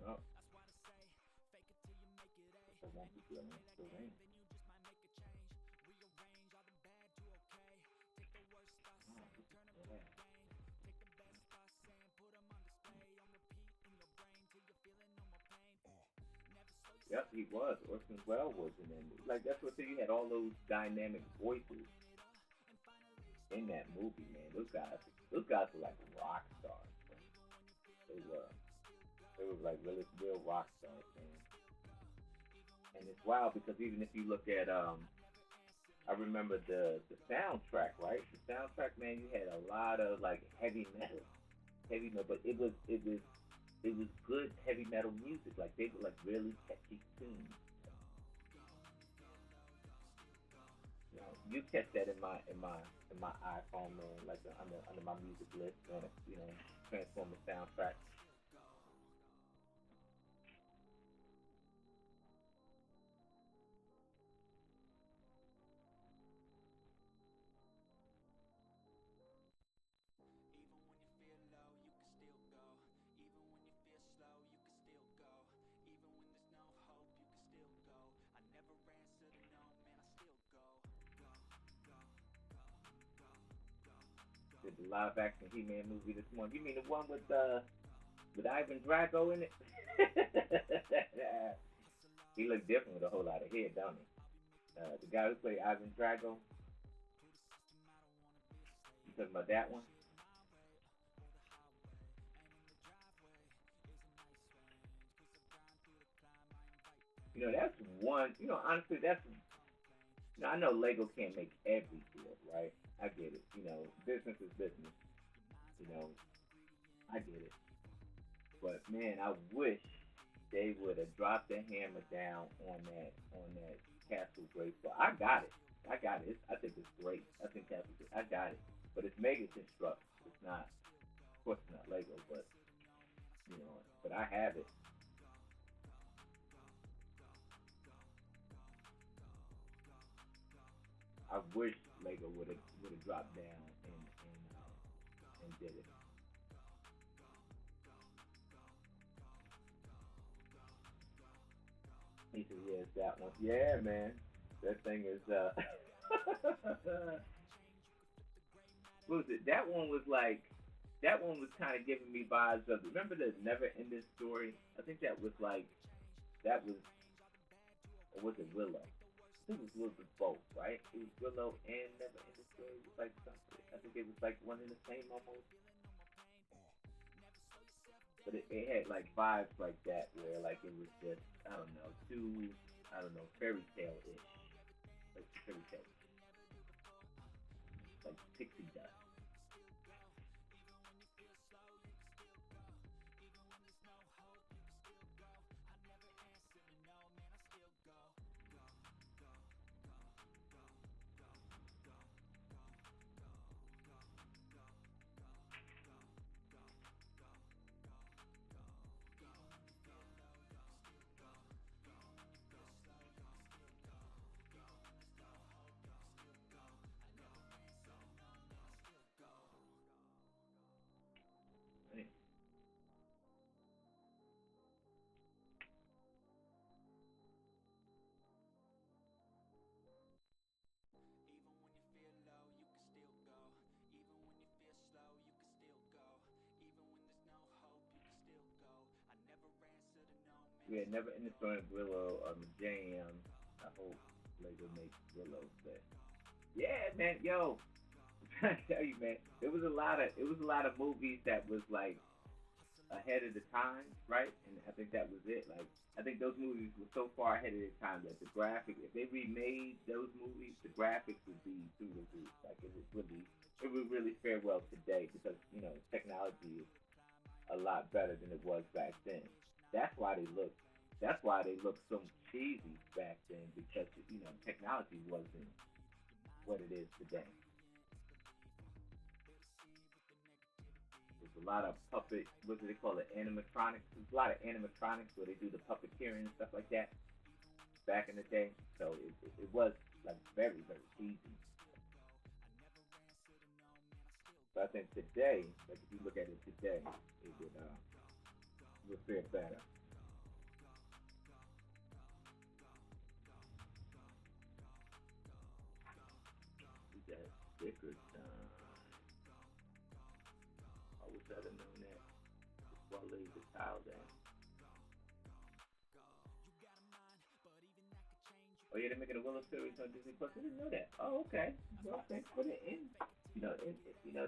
Oh, so won't be feeling it still rain. Oh, yeah. Yep, he was. Orson Welles was in it. Like that's what you had all those dynamic voices in that movie, man. Those guys were like rock stars. Man. They were. They were like really real rock stars, man. And it's wild because even if you look at I remember the soundtrack, right? The soundtrack, man, you had a lot of like heavy metal, but it was good heavy metal music. Like they were like really catchy tunes. You know, you catch that in my iPhone, man, like under my music list, man. You know, Transformer soundtrack. Did the live action He-Man movie this morning? You mean the one with Ivan Drago in it? He looked different with a whole lot of hair, don't he? The guy who played Ivan Drago, you talking about that one? You know, that's one. You know, honestly, that's. You know, I know Lego can't make every deal, right? I get it. You know, business is business. You know, I get it. But man, I wish they would have dropped the hammer down on that Castle Grayskull. I got it. I got it. I think it's great. I think Castle. I got it. But it's Mega Construct. It's not. Of course, it's not Lego, but you know. But I have it. I wish Lego would have dropped down and did it. He said, "Yeah, it's that one. Yeah, man, that thing is what was it? That one was kind of giving me vibes of remember the Never Ending Story. I think that was like that was or was it Willow? I think it was a little bit both, right? It was Willow and Never Ending Story. It was like something. I think it was like one in the same almost. but it had like vibes like that where like it was just I don't know too I don't know fairy tale ish like fairy tale like pixie dust. Right? Yeah, never in the story of Willow Jam. I hope Lego makes Willow but yeah, man, yo, I tell you, man, it was a lot of movies that was like ahead of the time, right? And I think that was it. Like I think those movies were so far ahead of their time that the graphic, if they remade those movies, the graphics would be through the roof. Like it would really fare well today because technology is a lot better than it was back then. That's why they look. That's why they look so cheesy back then because technology wasn't what it is today. There's a lot of puppet. What do they call it? Animatronics. There's a lot of animatronics where they do the puppeteering and stuff like that back in the day. So it was like very very cheesy. But I think today, like if you look at it today, it would fare better. We got stickers done. I wish I'd have known that before I laid the tile down. Oh yeah, they're making a Willow series on Disney Plus. I didn't know that. Oh okay. Well, thanks for the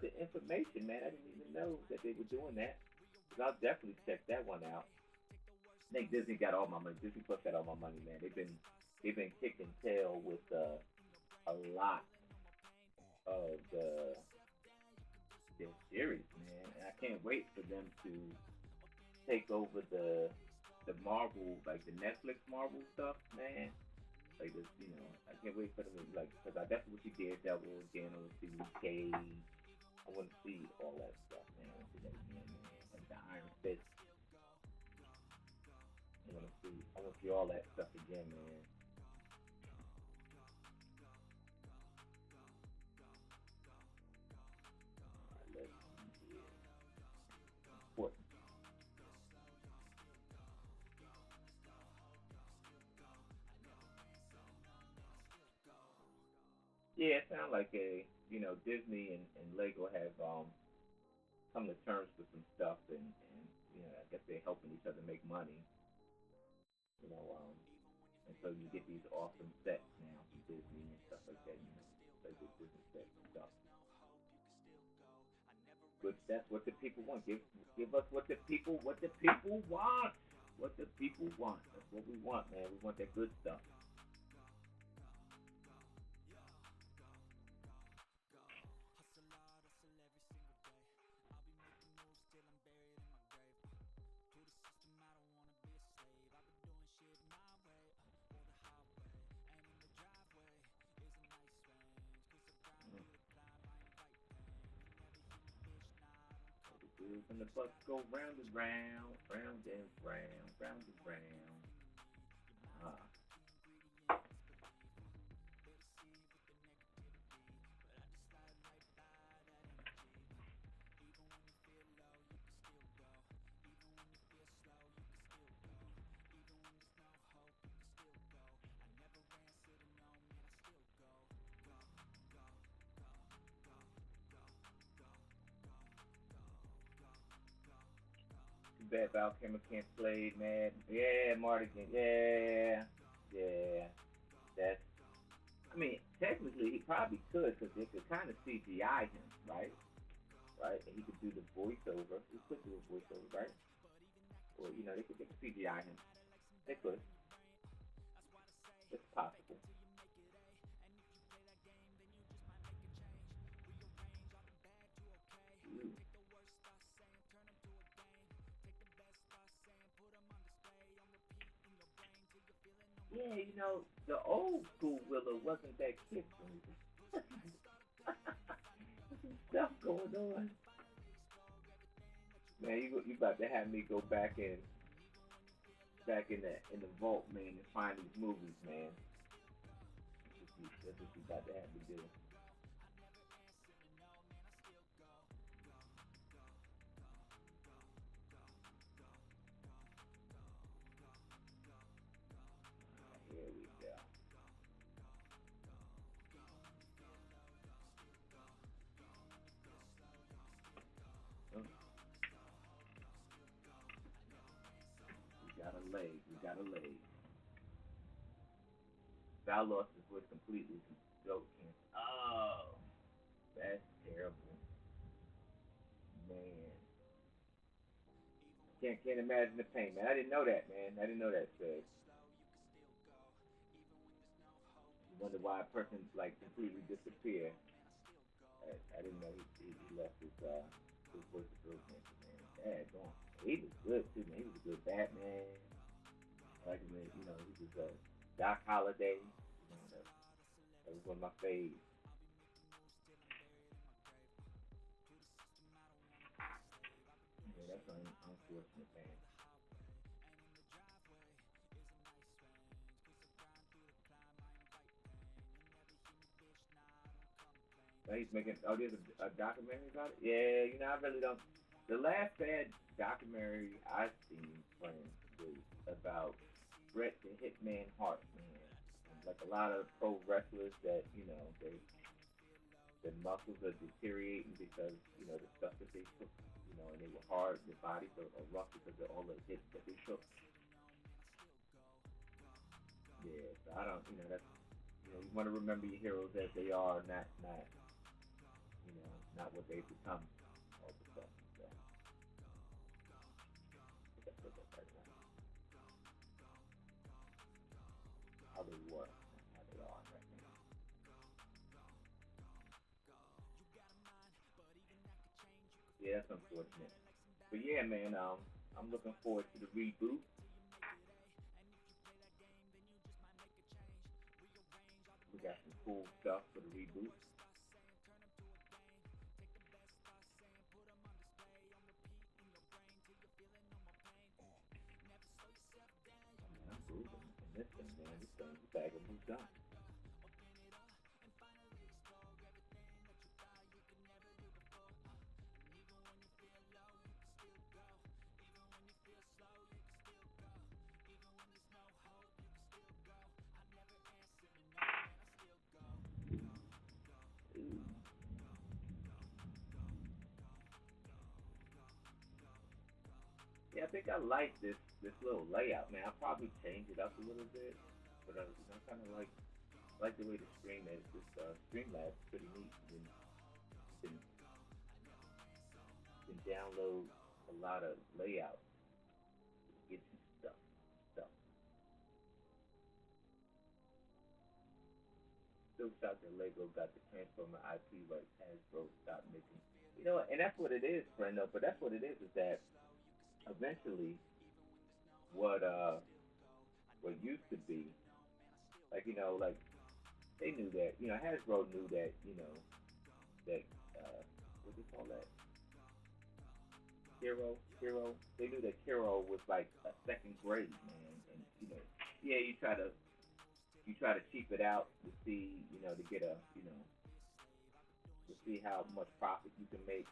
the information, man. I didn't even know that they were doing that. Cause I'll definitely check that one out. I think Disney got all my money. Disney Plus got all my money, man. They've been kicking tail with a lot of their series, man. And I can't wait for them to take over the Marvel, like the Netflix Marvel stuff, man. Like this, I can't wait for them to like, cause I definitely want to see Daredevil again. I want to see Luke Cage. I want to see all that stuff, man. I want to see that again, man. Like the Iron Fist. I want to see all that stuff again, man. All right, let's see here. Important. Yeah, it sounds like Disney and Lego have come to terms with some stuff, and I guess they're helping each other make money. You know, um, and so you get these awesome sets now from Disney and stuff like that. Like with Disney sets and stuff. Which that's what the people want. Give us what the people want. What the people want. That's what we want, man. We want that good stuff. Mm. The wheels and the bus go round and round, round and round, round and round. Ah, too bad Val Kilmer can't play, man. Yeah, Mardigan. Yeah, yeah. That's. I mean, technically he probably could because they could kind of CGI him, right? Right, and he could do the voiceover. He could do a voiceover, right? or they could CGI him. They could. It's possible. Ooh. Yeah, the old school Willow wasn't that kid friendly. Some stuff going on. Man, you about to have me go back in the vault, man, and find these movies, man. That's what you about to have me do. Here we go. Oh, we got a leg. We got a leg. Val lost his voice completely from throat cancer. Oh, that's terrible, man. Can't imagine the pain, man. I didn't know that, man. I didn't know that. Said you wonder why a person like completely disappear. I didn't know he left his voice to throat cancer, man. Dad, going. He was good too, man. He was a good Batman. Like him, he was Doc Holliday. That was one of my faves. Yeah, that's unfortunate, man. So he's making. Oh, there's a documentary about it. Yeah, I really don't. The last bad documentary I've seen, friends, was about Bret the Hitman Hart, man. Like a lot of pro wrestlers that their muscles are deteriorating because the stuff that they took, and they were hard. Their bodies are rough because of all the hits that they took. Yeah, so I don't, that's you want to remember your heroes as they are, not what they've become all of a sudden. So I think I put that right now. How they were, not how they are right now. Yeah, that's unfortunate. But yeah, man, I'm looking forward to the reboot. We got some cool stuff for the reboot. I mean, I'm grooving in this thing, man. This thing's a bag of moves done. Ooh. Yeah, I think I like this little layout, man. I'll probably change it up a little bit, but I kind of like the way the stream is. This Streamlabs is pretty neat. You can download a lot of layouts to get you stuff. Still shocked that Lego got the Transformer IP right. Hasbro stopped making. And that's what it is, Brenda. But that's what it is that eventually what what used to be like they knew that Hasbro knew that that what do you call that hero they knew that hero was like a second grade, man, and yeah, you try to cheap it out to see to get a to see how much profit you can make.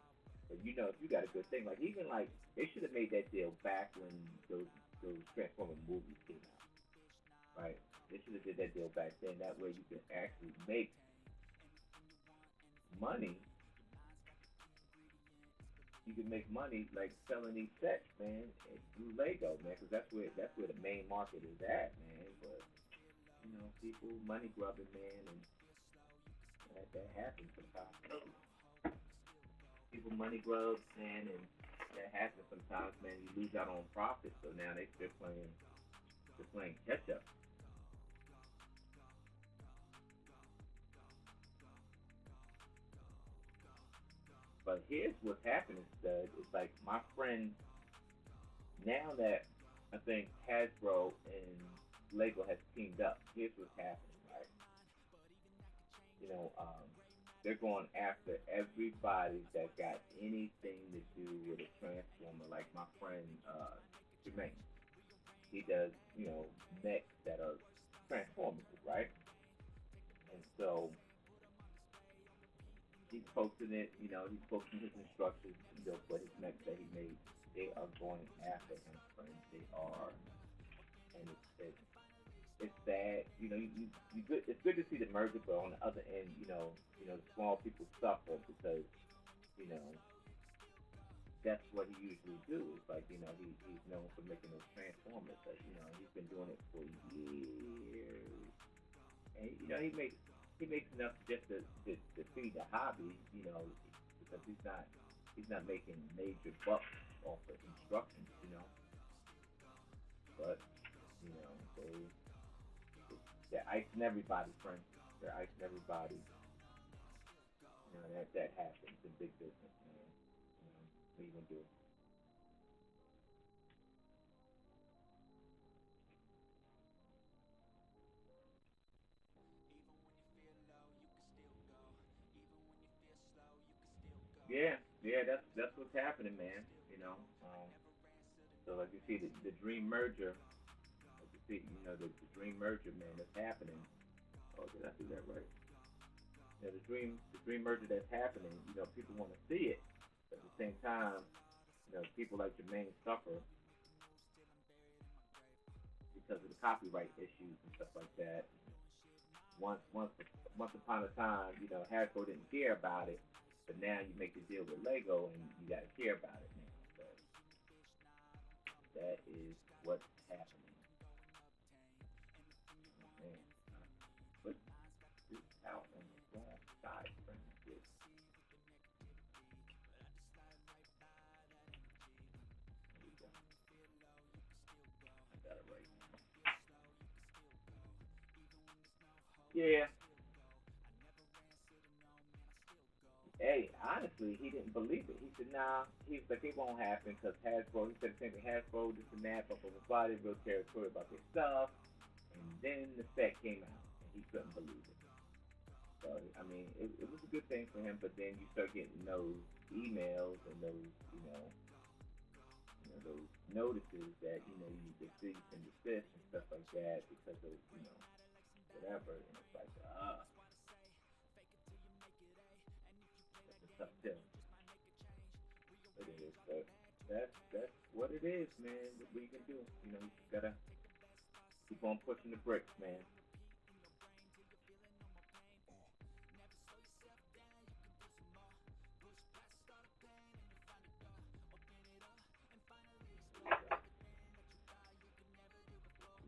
But if you got a good thing, like even like they should have made that deal back when those Transformer movies came out, right? They should have did that deal back then. That way you can actually make money. You can make money like selling these sets, man, through Lego, man, because that's where the main market is at, man. But people money grubbing, man, and that happens sometimes. People money grubs, man, and that happens sometimes, man. You lose out on profit, so now they're playing catch up. But here's what's happening, Stud. It's like my friend, now that I think Hasbro and Lego has teamed up, here's what's happening, right? They're going after everybody that got anything to do with a transformer. Like my friend Jermaine, he does mechs that are transformable, right? And so he's posting it. He's posting his instructions, for his mechs that he made. They are going after him, friends. They are, and it's sad. You good. It's good to see the merger, but on the other end, the small people suffer because you know that's what he usually do. It's like he's known for making those transformers, but he's been doing it for years, and he makes enough just to feed the hobby, because he's not making major bucks off of instructions. But they're icing everybody, friend. They're icing everybody. That happens in big business, man. What are you gonna do? Yeah, yeah, that's what's happening, man. You know, um, so like you see the dream merger, like you see, the dream merger, man, that's happening. Oh, did I do that right? Yeah, the dream merger that's happening. People want to see it, but at the same time, people like Jermaine suffer because of the copyright issues and stuff like that. Once, once, once upon a time, Hasbro didn't care about it, but now you make the deal with Lego and you got to care about it now. So that is what's happening. Oh, man, put this out on the wrong side, friend. This. There we go. I got it right. Yeah. Hey, honestly, he didn't believe it. He said, "Nah." He was like, "It won't happen because Hasbro." He said the same thing. Hasbro, this and that, blah blah blah. Blah. They real territory about their stuff. And then the set came out, and he couldn't believe it. So I mean, it was a good thing for him. But then you start getting those emails and those, those notices that you need to cease and desist and stuff like that because of whatever. And it's like, that's a tough pill. It is, but that's what it is, man. What you can do, you just gotta keep on pushing the bricks, man.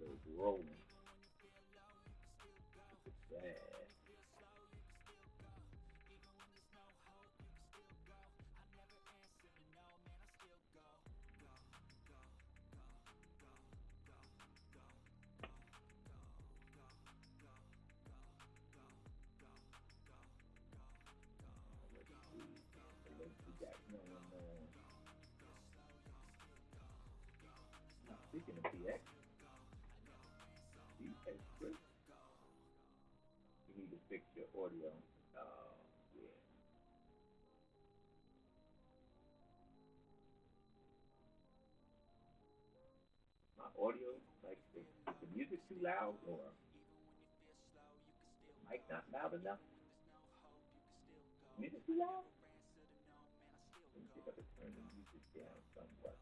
It's rolling. It's sad. Let's see. What else we got going on? Now, speaking of BX, BX Chris, you need to fix your audio. Yeah. My audio, like, is the music too loud or mic not loud enough? Music too loud? Let me see if I can turn the music down somewhat.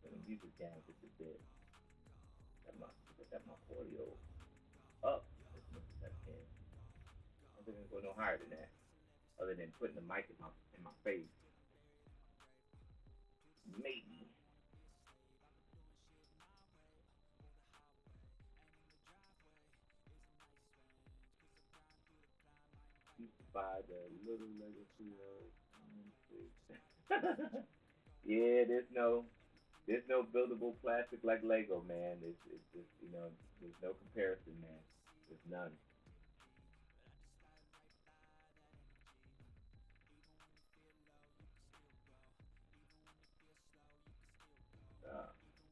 Turn the music down just a bit. Got my audio up as much as I can. I'm not gonna go no higher than that, other than putting the mic in my face. Maybe. Used to buy the little Lego Studios. Yeah, there's no buildable plastic like Lego, man. It's just there's no comparison, man. There's none. Uh,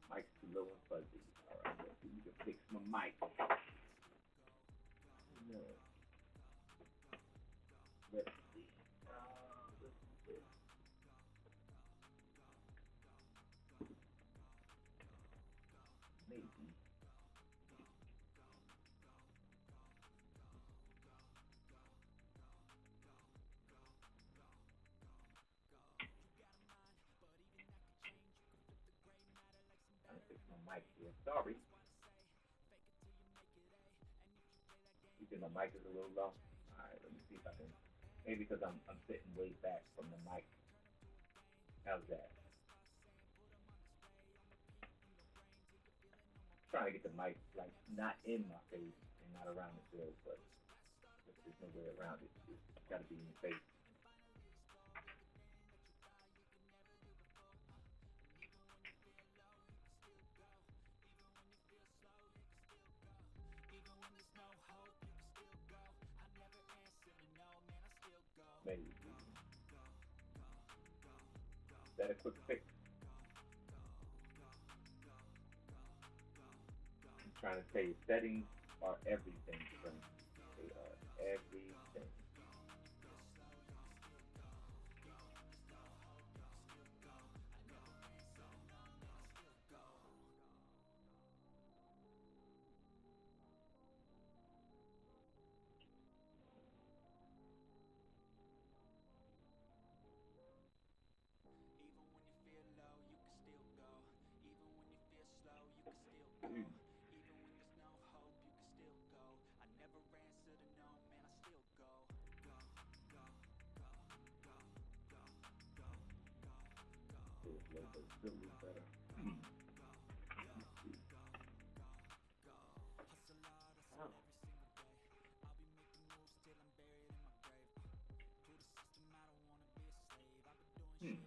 Mike's too low and fuzzy. All right, let's see. We can fix my mic. No, let's see. Let's see this. Maybe. Trying to fix my mic here. Sorry. You think my mic is a little low? All right, let me see if I can. Maybe because I'm sitting way back from the mic. How's that? Trying to get the mic like not in my face and not around the grill, but there's no way around it. It's got to be in your face. Maybe. Is that a quick fix? I'm trying to say settings are everything, friend. They are everything. Mm. Feels a little better. Oh. Hmm.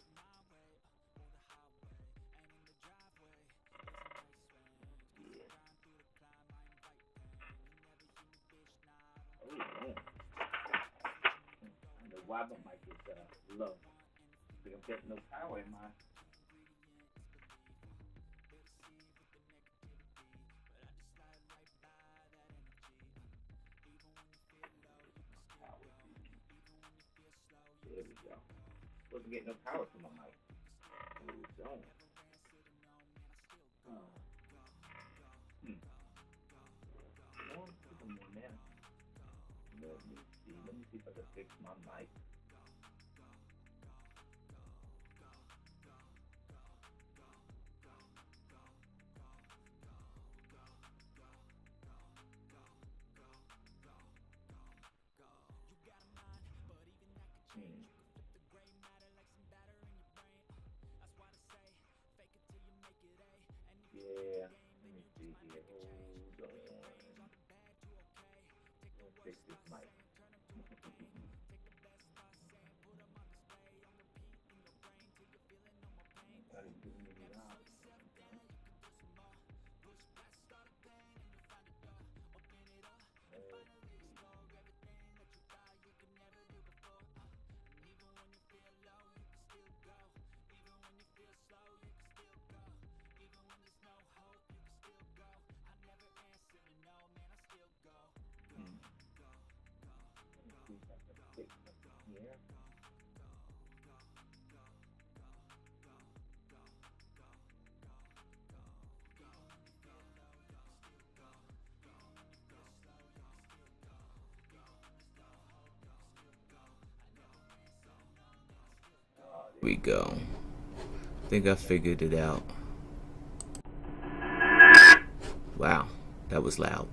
Yeah. Oh man. I don't know why my mic is low. I think I'm getting no power in mine. Power. There we go. Wasn't getting no power to my mic. It was on. Uh, hmm. Well, put them in there. Let me see. Let me see if I can fix my mic. Hmm. Yeah. Let me see here. Hold on. Let's fix this mic. Not even giving me the option. Hmm. Let me see if I can fix something here. We go. I think I figured it out. Wow, that was loud.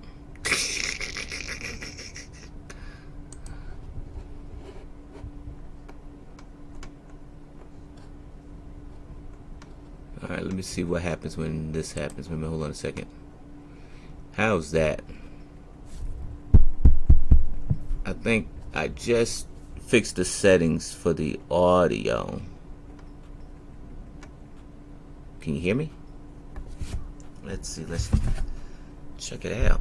Alright, let me see what happens when this happens. Wait a minute, hold on a second. How's that? I think I just fixed the settings for the audio. Can you hear me? Let's see. Let's check it out.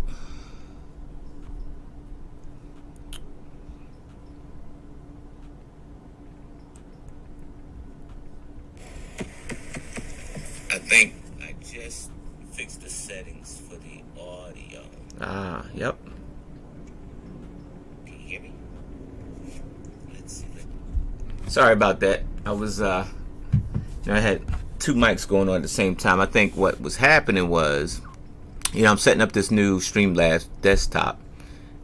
I think I just fixed the settings for the audio. Yep. Can you hear me? Let's see. Sorry about that. I was, I had two mics going on at the same time. I think what was happening was, I'm setting up this new Streamlabs desktop,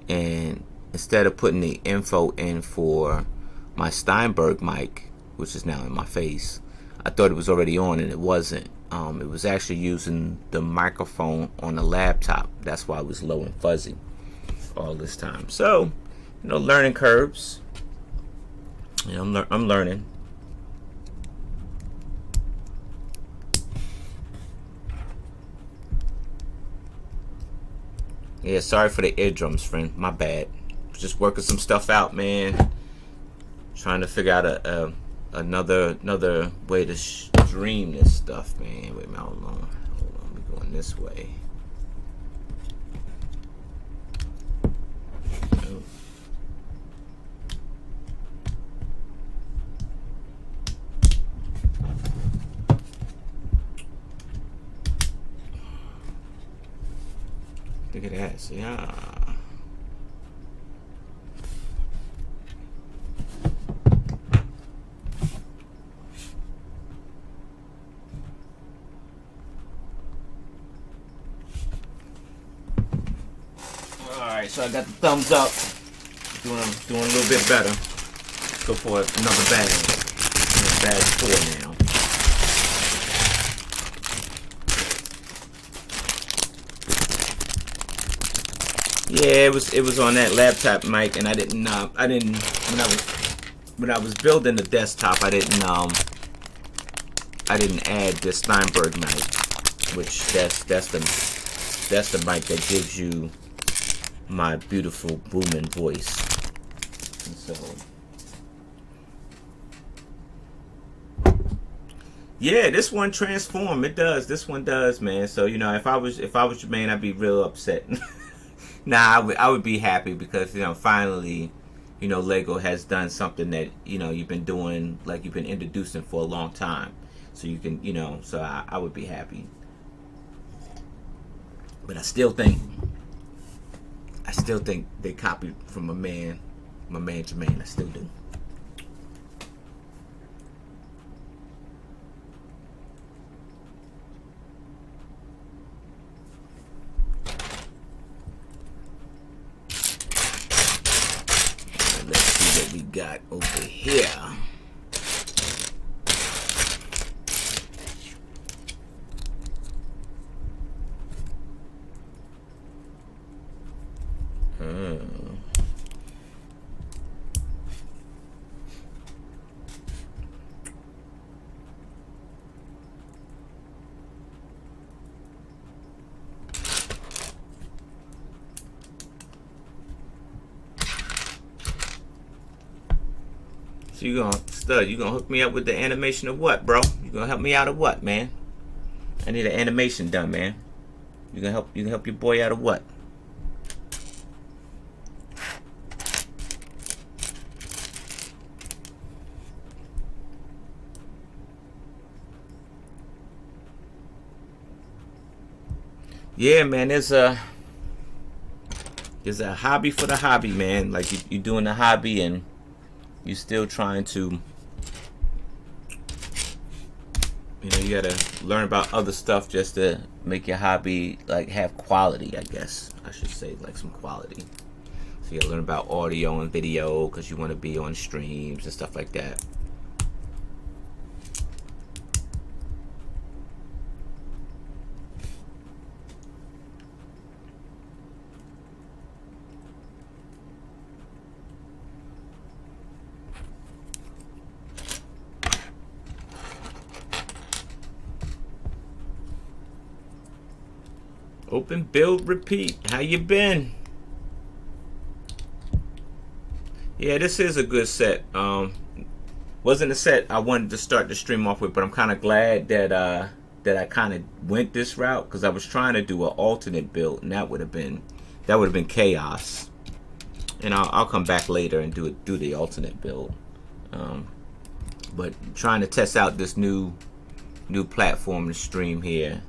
and instead of putting the info in for my Steinberg mic, which is now in my face, I thought it was already on, and it wasn't. It was actually using the microphone on the laptop. That's why it was low and fuzzy all this time. So, learning curves. I'm learning. Yeah, sorry for the eardrums, friend. My bad. Just working some stuff out, man. Trying to figure out another way to stream this stuff, man. Wait a minute, hold on. We're going this way. Oh. Look at that. Yeah. Alright, so I got the thumbs up. Doing a little bit better. Let's go for another bag. Bag 4 now. Yeah, it was on that laptop mic, and I didn't when I was building the desktop, I didn't add the Steinberg mic, which that's the mic that gives you my beautiful booming voice. And so yeah, this one transformed. It does. This one does, man. So if I was your man, I'd be real upset. Nah, I would be happy because finally, Lego has done something that you've been doing, like you've been introducing for a long time. So you can so I would be happy. But I still think they copied from my man Jermaine. I still do. We got over here. So you gonna hook me up with the animation of what, bro? You gonna help me out of what, man? I need an animation done, man. You can help your boy out of what? Yeah, man, there's a hobby for the hobby, man. Like you're doing the hobby and you're still trying to, you gotta learn about other stuff just to make your hobby like have quality, I guess I should say, like some quality. So you gotta learn about audio and video because you want to be on streams and stuff like that. Open, build, repeat. How you been? Yeah, this is a good set. Wasn't a set I wanted to start the stream off with, but I'm kind of glad that that I kind of went this route, because I was trying to do an alternate build, and that would have been chaos. And I'll come back later and do the alternate build. But trying to test out this new platform and stream here.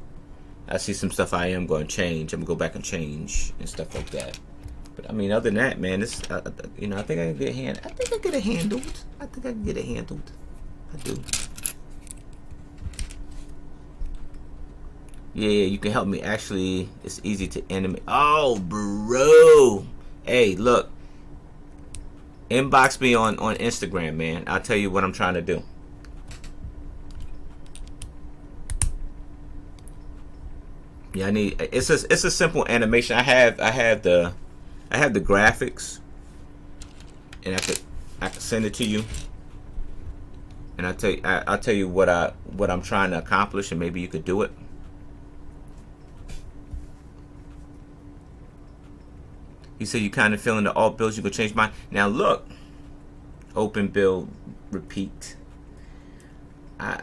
I see some stuff I am going to change. I'm going to go back and change and stuff like that. But I mean, other than that, man, this you know, I think I can get I think I get it handled. I think I can get it handled. I do. Yeah, you can help me. Actually, it's easy to animate. Oh, bro. Hey, look. Inbox me on Instagram, man. I'll tell you what I'm trying to do. Yeah, it's a simple animation. I have the graphics, and I could send it to you. And I'll tell you what I'm trying to accomplish, and maybe you could do it. He said you kind of feeling the alt builds, you could change mine. Now look, open build, repeat. I'm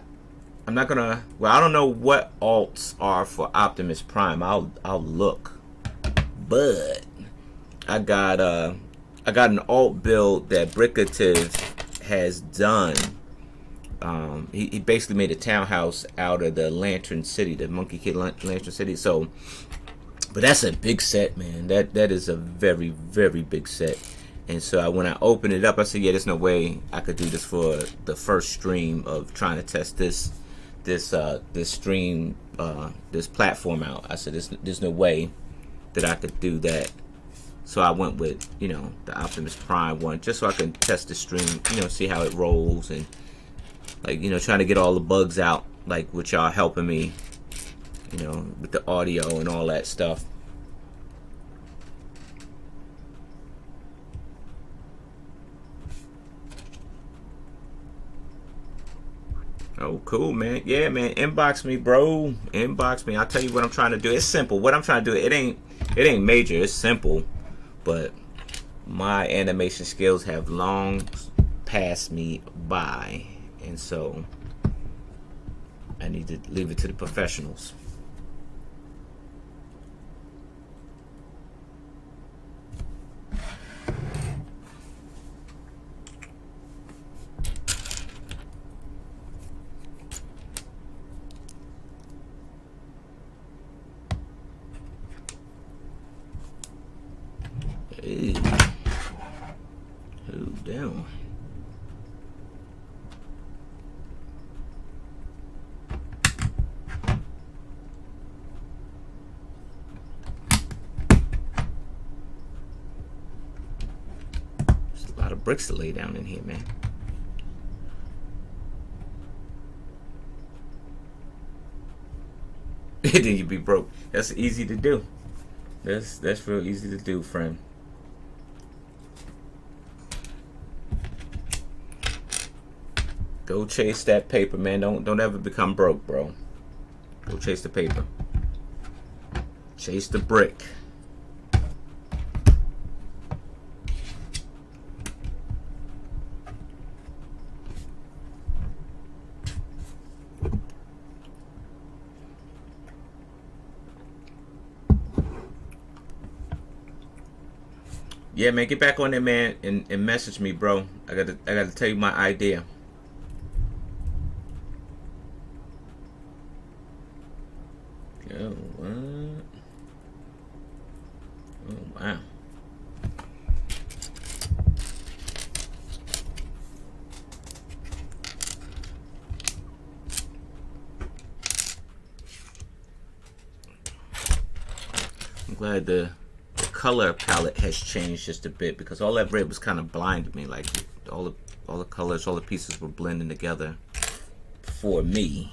not gonna. Well, I don't know what alts are for Optimus Prime. I'll look, but I got an alt build that Bricative has done. He basically made a townhouse out of the Lantern City, the Monkey Kid Lantern City. So. But that's a big set, man. That is a very, very big set. And so when I opened it up, I said, yeah, there's no way I could do this for the first stream of trying to test this stream, this platform out. I said, there's no way that I could do that. So I went with, you know, the Optimus Prime one, just so I can test the stream, you know, see how it rolls, and like, you know, trying to get all the bugs out, like with y'all helping me, you know, with the audio and all that stuff. Oh, cool, man. Yeah, man. Inbox me, bro. Inbox me. I'll tell you what I'm trying to do. It's simple. What I'm trying to do, it ain't major. It's simple, but my animation skills have long passed me by, and so I need to leave it to the professionals. Hey, hold down. There's a lot of bricks to lay down in here, man. Then you be broke. That's easy to do. That's real easy to do, friend. Go chase that paper, man. Don't ever become broke, bro. Go chase the paper. Chase the brick. Yeah, man, get back on there, man, and message me, bro. I gotta tell you my idea. Oh, what? Oh, wow. I'm glad the color palette has changed just a bit, because all that red was kind of blinded me. Like all the colors, all the pieces were blending together for me.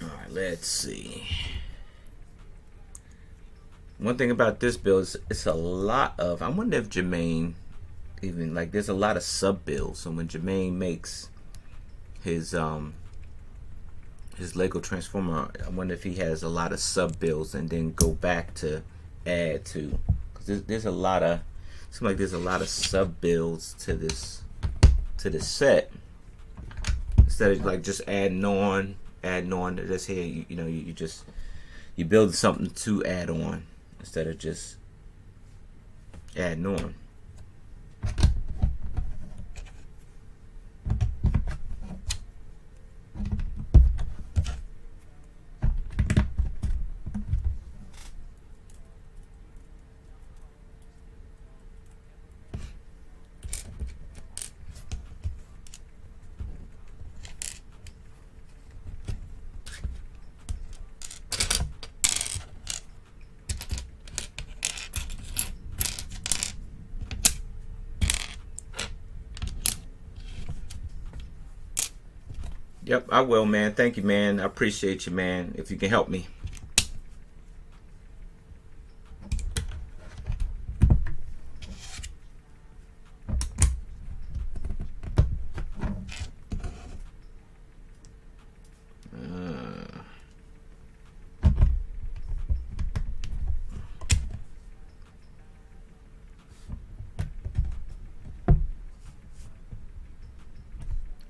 All right, let's see. One thing about this build is it's a lot of. I wonder if Jermaine even, like, there's a lot of sub builds. So when Jermaine makes his Lego Transformer, I wonder if he has a lot of sub builds and then go back to add to, because there's a lot of seems like there's a lot of sub builds to this set. Instead of like just adding on to this here, you build something to add on instead of just adding on. Yep, I will, man. Thank you, man. I appreciate you, man. If you can help me.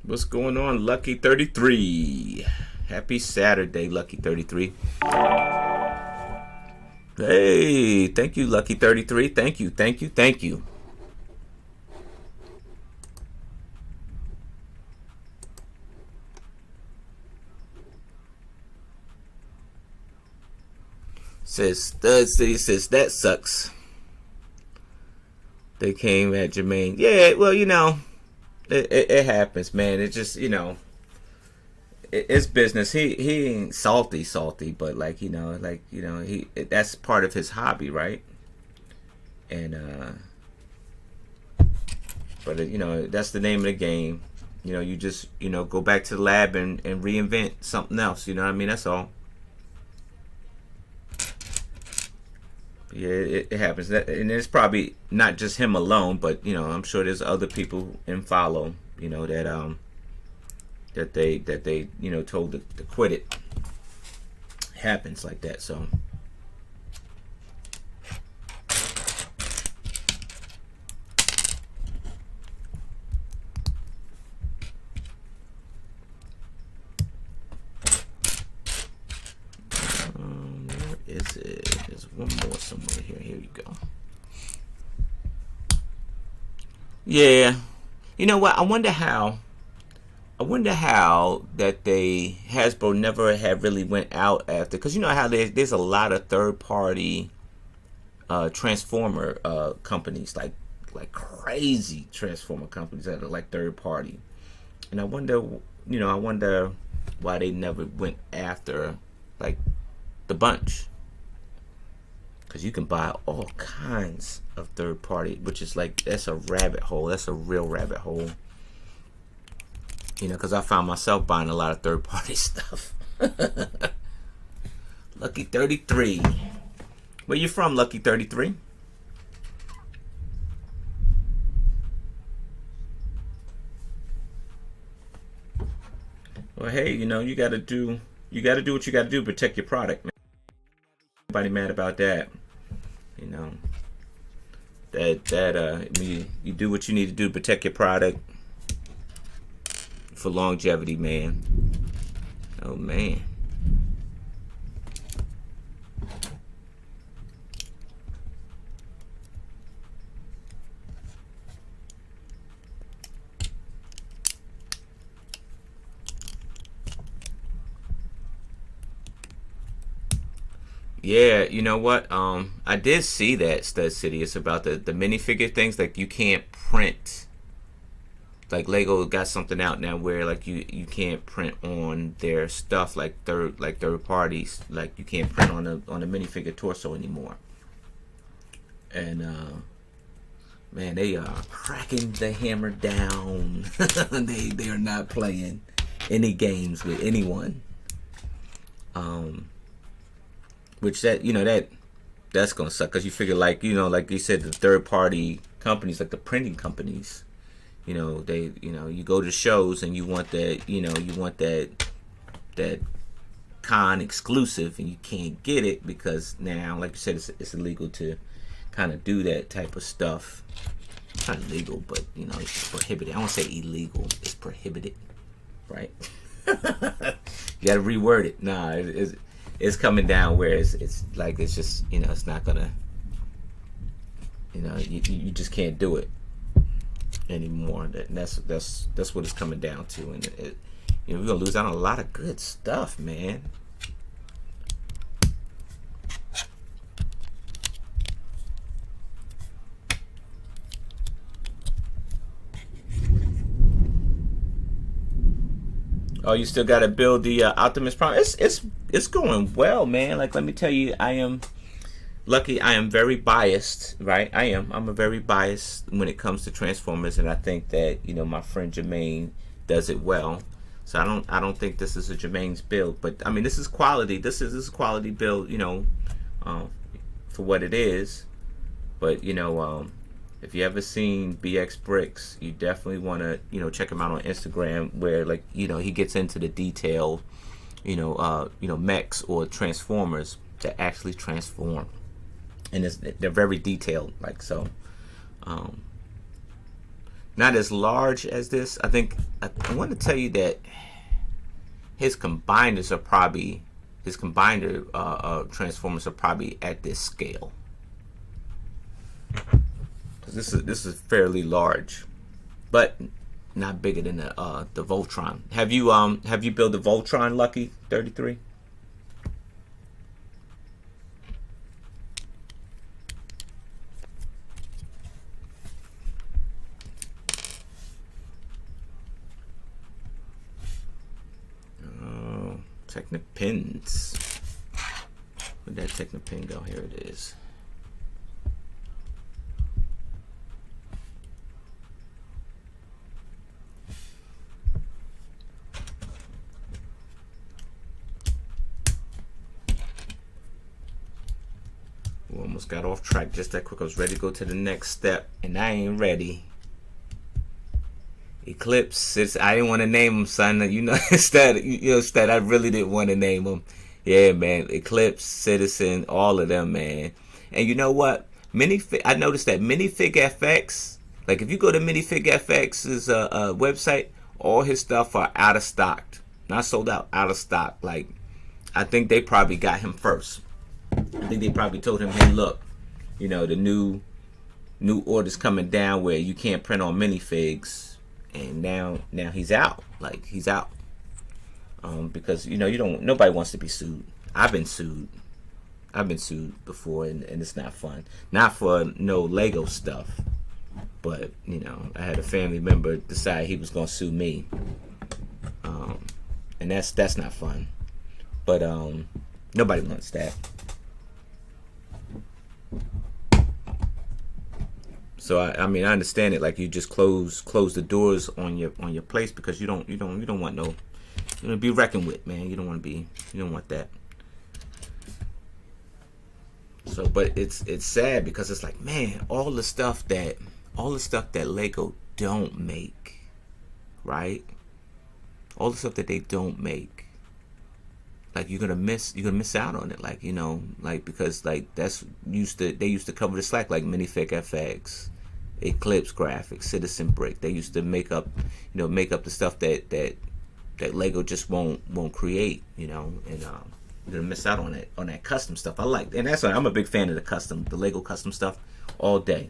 What's going on, Lucky 33? Happy Saturday, Lucky 33. Hey, thank you, Lucky 33. Thank you, thank you, thank you. Says Stud City says that sucks. They came at Jermaine. Yeah, well, it happens, man. It just, it's business. He ain't salty, but that's part of his hobby, right? And but that's the name of the game. You just go back to the lab and reinvent something else. You know what I mean? That's all. Yeah, it happens, and it's probably not just him alone, but I'm sure there's other people in follow, that they told to quit it. It happens like that, so. Where is it? There's one more somewhere here. Here you go. Yeah. You know what? I wonder how that Hasbro never had really went out after, because you know how there's a lot of third-party transformer companies, like crazy transformer companies that are like third-party, and I wonder why they never went after like the bunch. Because you can buy all kinds of third party, which is like, that's a rabbit hole. That's a real rabbit hole. Because I found myself buying a lot of third party stuff. Lucky 33. Where you from, Lucky 33? Well, hey, you gotta do what you gotta do to protect your product, man. Nobody mad about that. You do what you need to do to protect your product for longevity, man. Oh man. Yeah, you know what? I did see that, Stud City. It's about the minifigure things. Like, you can't print. Like, Lego got something out now where like you can't print on their stuff, like third parties. Like, you can't print on a minifigure torso anymore. And man, they are cracking the hammer down. they are not playing any games with anyone. Which that's gonna suck, because you figure, like you said, the third party companies, like the printing companies, you go to shows and you want that con exclusive, and you can't get it because now, like you said, it's illegal to kind of do that type of stuff. It's not illegal, but you know, it's prohibited. I won't say illegal. It's prohibited, right? You gotta reword it. Nah, it's coming down where it's like, it's just, you know, it's not gonna, you know, you just can't do it anymore. That's what it's coming down to, and you know, we're gonna lose out on a lot of good stuff, man. Oh, you still got to build the Optimus Prime. It's going well, man. Like, let me tell you, I am lucky. I am very biased, right? I'm a very biased when it comes to Transformers, and I think that, you know, my friend Jermaine does it well. So I don't think this is a Jermaine's build, but I mean, this is quality. This is a quality build, you know, for what it is. But you know, if you ever seen BX Bricks, you definitely want to, you know, check him out on Instagram, where, like, you know, he gets into the detail, you know, mechs or Transformers that actually transform, and they're very detailed, like so. Not as large as this. I think I want to tell you that his combiners are probably Transformers are probably at this scale. This is fairly large, but not bigger than the Voltron. Have you built the Voltron, Lucky 33? Oh, Technopins. Where'd that Technopin go? Here it is. We almost got off track just that quick. I was ready to go to the next step, and I ain't ready. Eclipse. I didn't want to name him, son. You know, instead, I really didn't want to name him. Yeah, man. Eclipse, Citizen, all of them, man. And you know what? I noticed that Minifig FX. Like, if you go to Minifig FX's website, all his stuff are out of stock. Not sold out, out of stock. Like, I think they probably got him first. I think they probably told him, hey, look, you know, the new orders coming down where you can't print on minifigs, and now he's out. Like, he's out. Because, you know, nobody wants to be sued. I've been sued before, and it's not fun. Not for no Lego stuff, but, you know, I had a family member decide he was gonna sue me, and that's not fun. But nobody wants that. So I mean, I understand it. Like, you just close the doors on your place because you don't want no, you know, be reckoned with, man. You don't want that. So, but it's sad because it's like, man, all the stuff that Lego don't make, right? All the stuff that they don't make, like, you're gonna miss out on it. Like, you know, like, because like they used to cover the slack, like Minifig FX, Eclipse Graphics, Citizen Brick. They used to make up the stuff that Lego just won't create, you know, and you're gonna miss out on that custom stuff. And that's why I'm a big fan of the Lego custom stuff all day.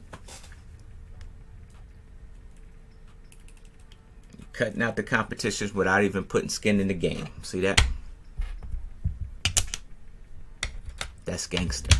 Cutting out the competitions without even putting skin in the game. See that? That's gangster.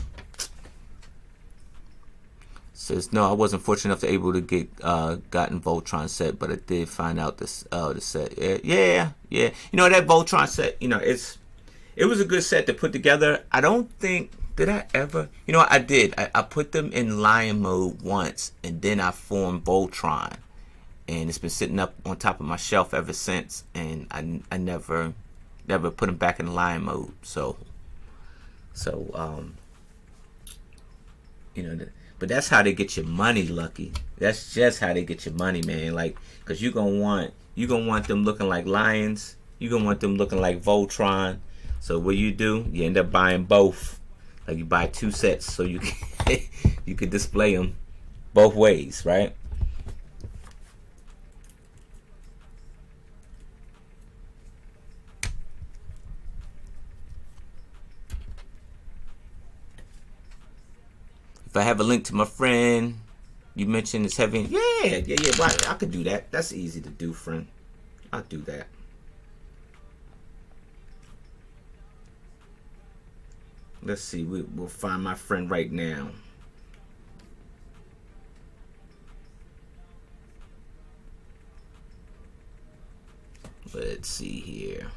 Says, no, I wasn't fortunate enough to able to get gotten Voltron set, but I did find out the set. Yeah. You know, that Voltron set, you know, it was a good set to put together. I don't think, did I ever? You know what, I did. I put them in Lion mode once, and then I formed Voltron, and it's been sitting up on top of my shelf ever since, and I never put them back in Lion mode. So you know, but that's how they get your money, Lucky. That's just how they get your money, man. Like, cause you gonna want them looking like lions. You gonna want them looking like Voltron. So what you do? You end up buying both. Like, you buy two sets so you can You could display them both ways, right? If I have a link to my friend you mentioned is heavy, yeah. Well, I could do that. That's easy to do, friend. I'll do that. Let's see. We'll find my friend right now. Let's see here.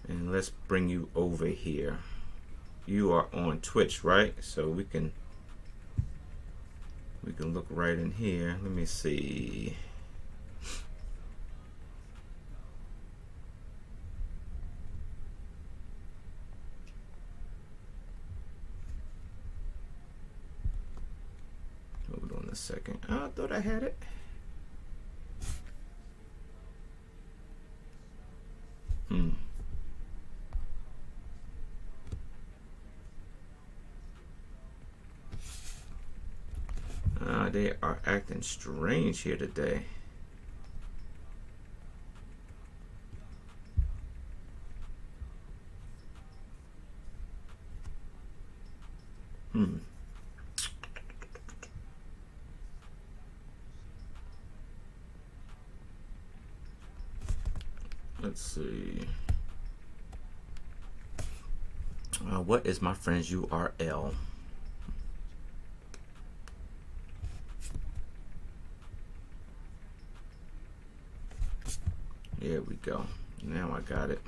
And let's bring you over here. You are on Twitch, right? So we can look right in here. Let me see. Hold on a second. Oh, I thought I had it. They are acting strange here today. Let's see. What is my friend's URL? There we go. Now I got it.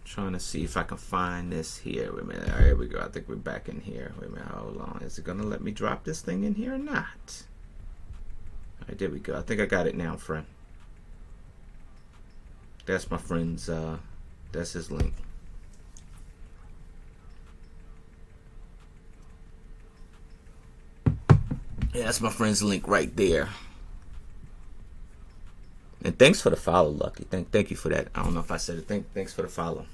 Trying to see if I can find this here. Wait a minute. All right, here we go. I think we're back in here. Wait a minute. Hold on. Is it going to let me drop this thing in here or not? All right, there we go. I think I got it now, friend. That's my friend's, that's his link. Yeah, that's my friend's link right there. And thanks for the follow, Lucky. Thank you for that. I don't know if I said it. Thanks for the follow.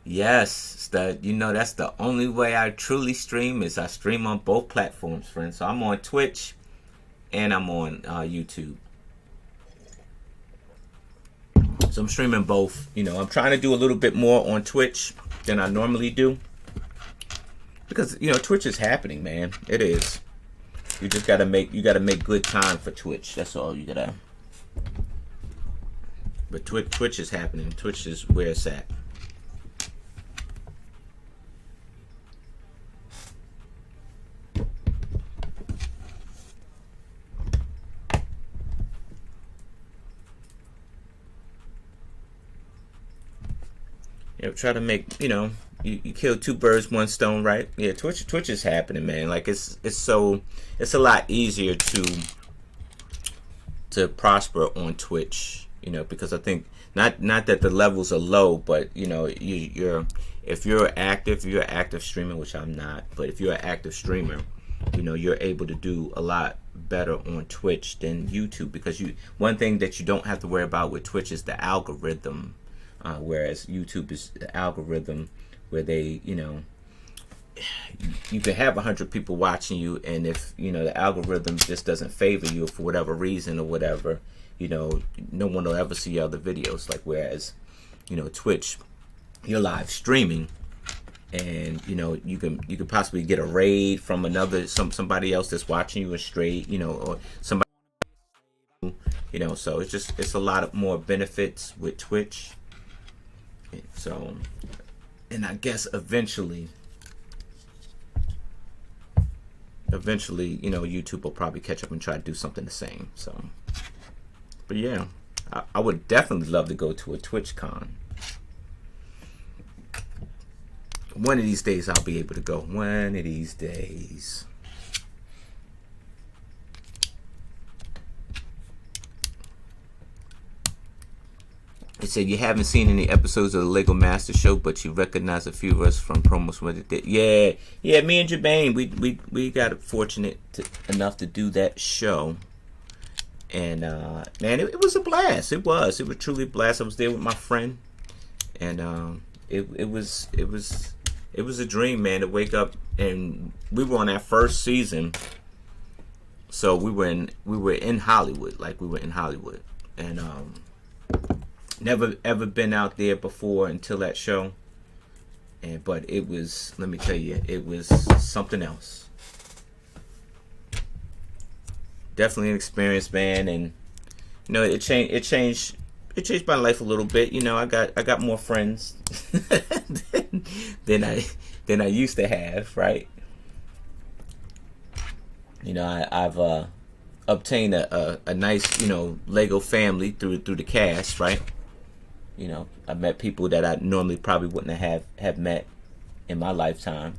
Yes, Stud. You know that's the only way I truly stream is I stream on both platforms, friends. So I'm on Twitch and I'm on YouTube. So I'm streaming both. You know, I'm trying to do a little bit more on Twitch than I normally do. Because, you know, Twitch is happening, man. It is. You just gotta make good time for Twitch. That's all you gotta. But Twitch is happening. Twitch is where it's at. Yeah, try to make, you know, you kill two birds, one stone, right? Yeah, Twitch is happening, man. Like it's a lot easier to prosper on Twitch, you know, because I think not that the levels are low, but you know, if you're active streamer, which I'm not, but if you're an active streamer, you know, you're able to do a lot better on Twitch than YouTube, because one thing that you don't have to worry about with Twitch is the algorithm. Whereas YouTube is the algorithm where they, you know, you can have 100 people watching you, and if, you know, the algorithm just doesn't favor you for whatever reason or whatever, you know, no one will ever see your other videos. Like, whereas, you know, Twitch, you're live streaming, and, you know, you can possibly get a raid from somebody else that's watching you straight, you know, or somebody, you know, so it's a lot of more benefits with Twitch. So, and I guess eventually, you know, YouTube will probably catch up and try to do something the same. So, but yeah, I would definitely love to go to a TwitchCon. One of these days I'll be able to go. One of these days. It said you haven't seen any episodes of the Lego Master Show, but you recognize a few of us from promos when it did. Yeah. Me and Jermaine, we got fortunate enough to do that show, and man, it was a blast. It was truly a blast. I was there with my friend, and it was a dream, man, to wake up. And we were on that first season, so we were in Hollywood, and never ever been out there before until that show, but it was, let me tell you, it was something else. Definitely an experience, man, and it changed my life a little bit. I got more friends than I used to have, right? I've obtained a nice Lego family through the cast, right? I met people that I normally probably wouldn't have met in my lifetime.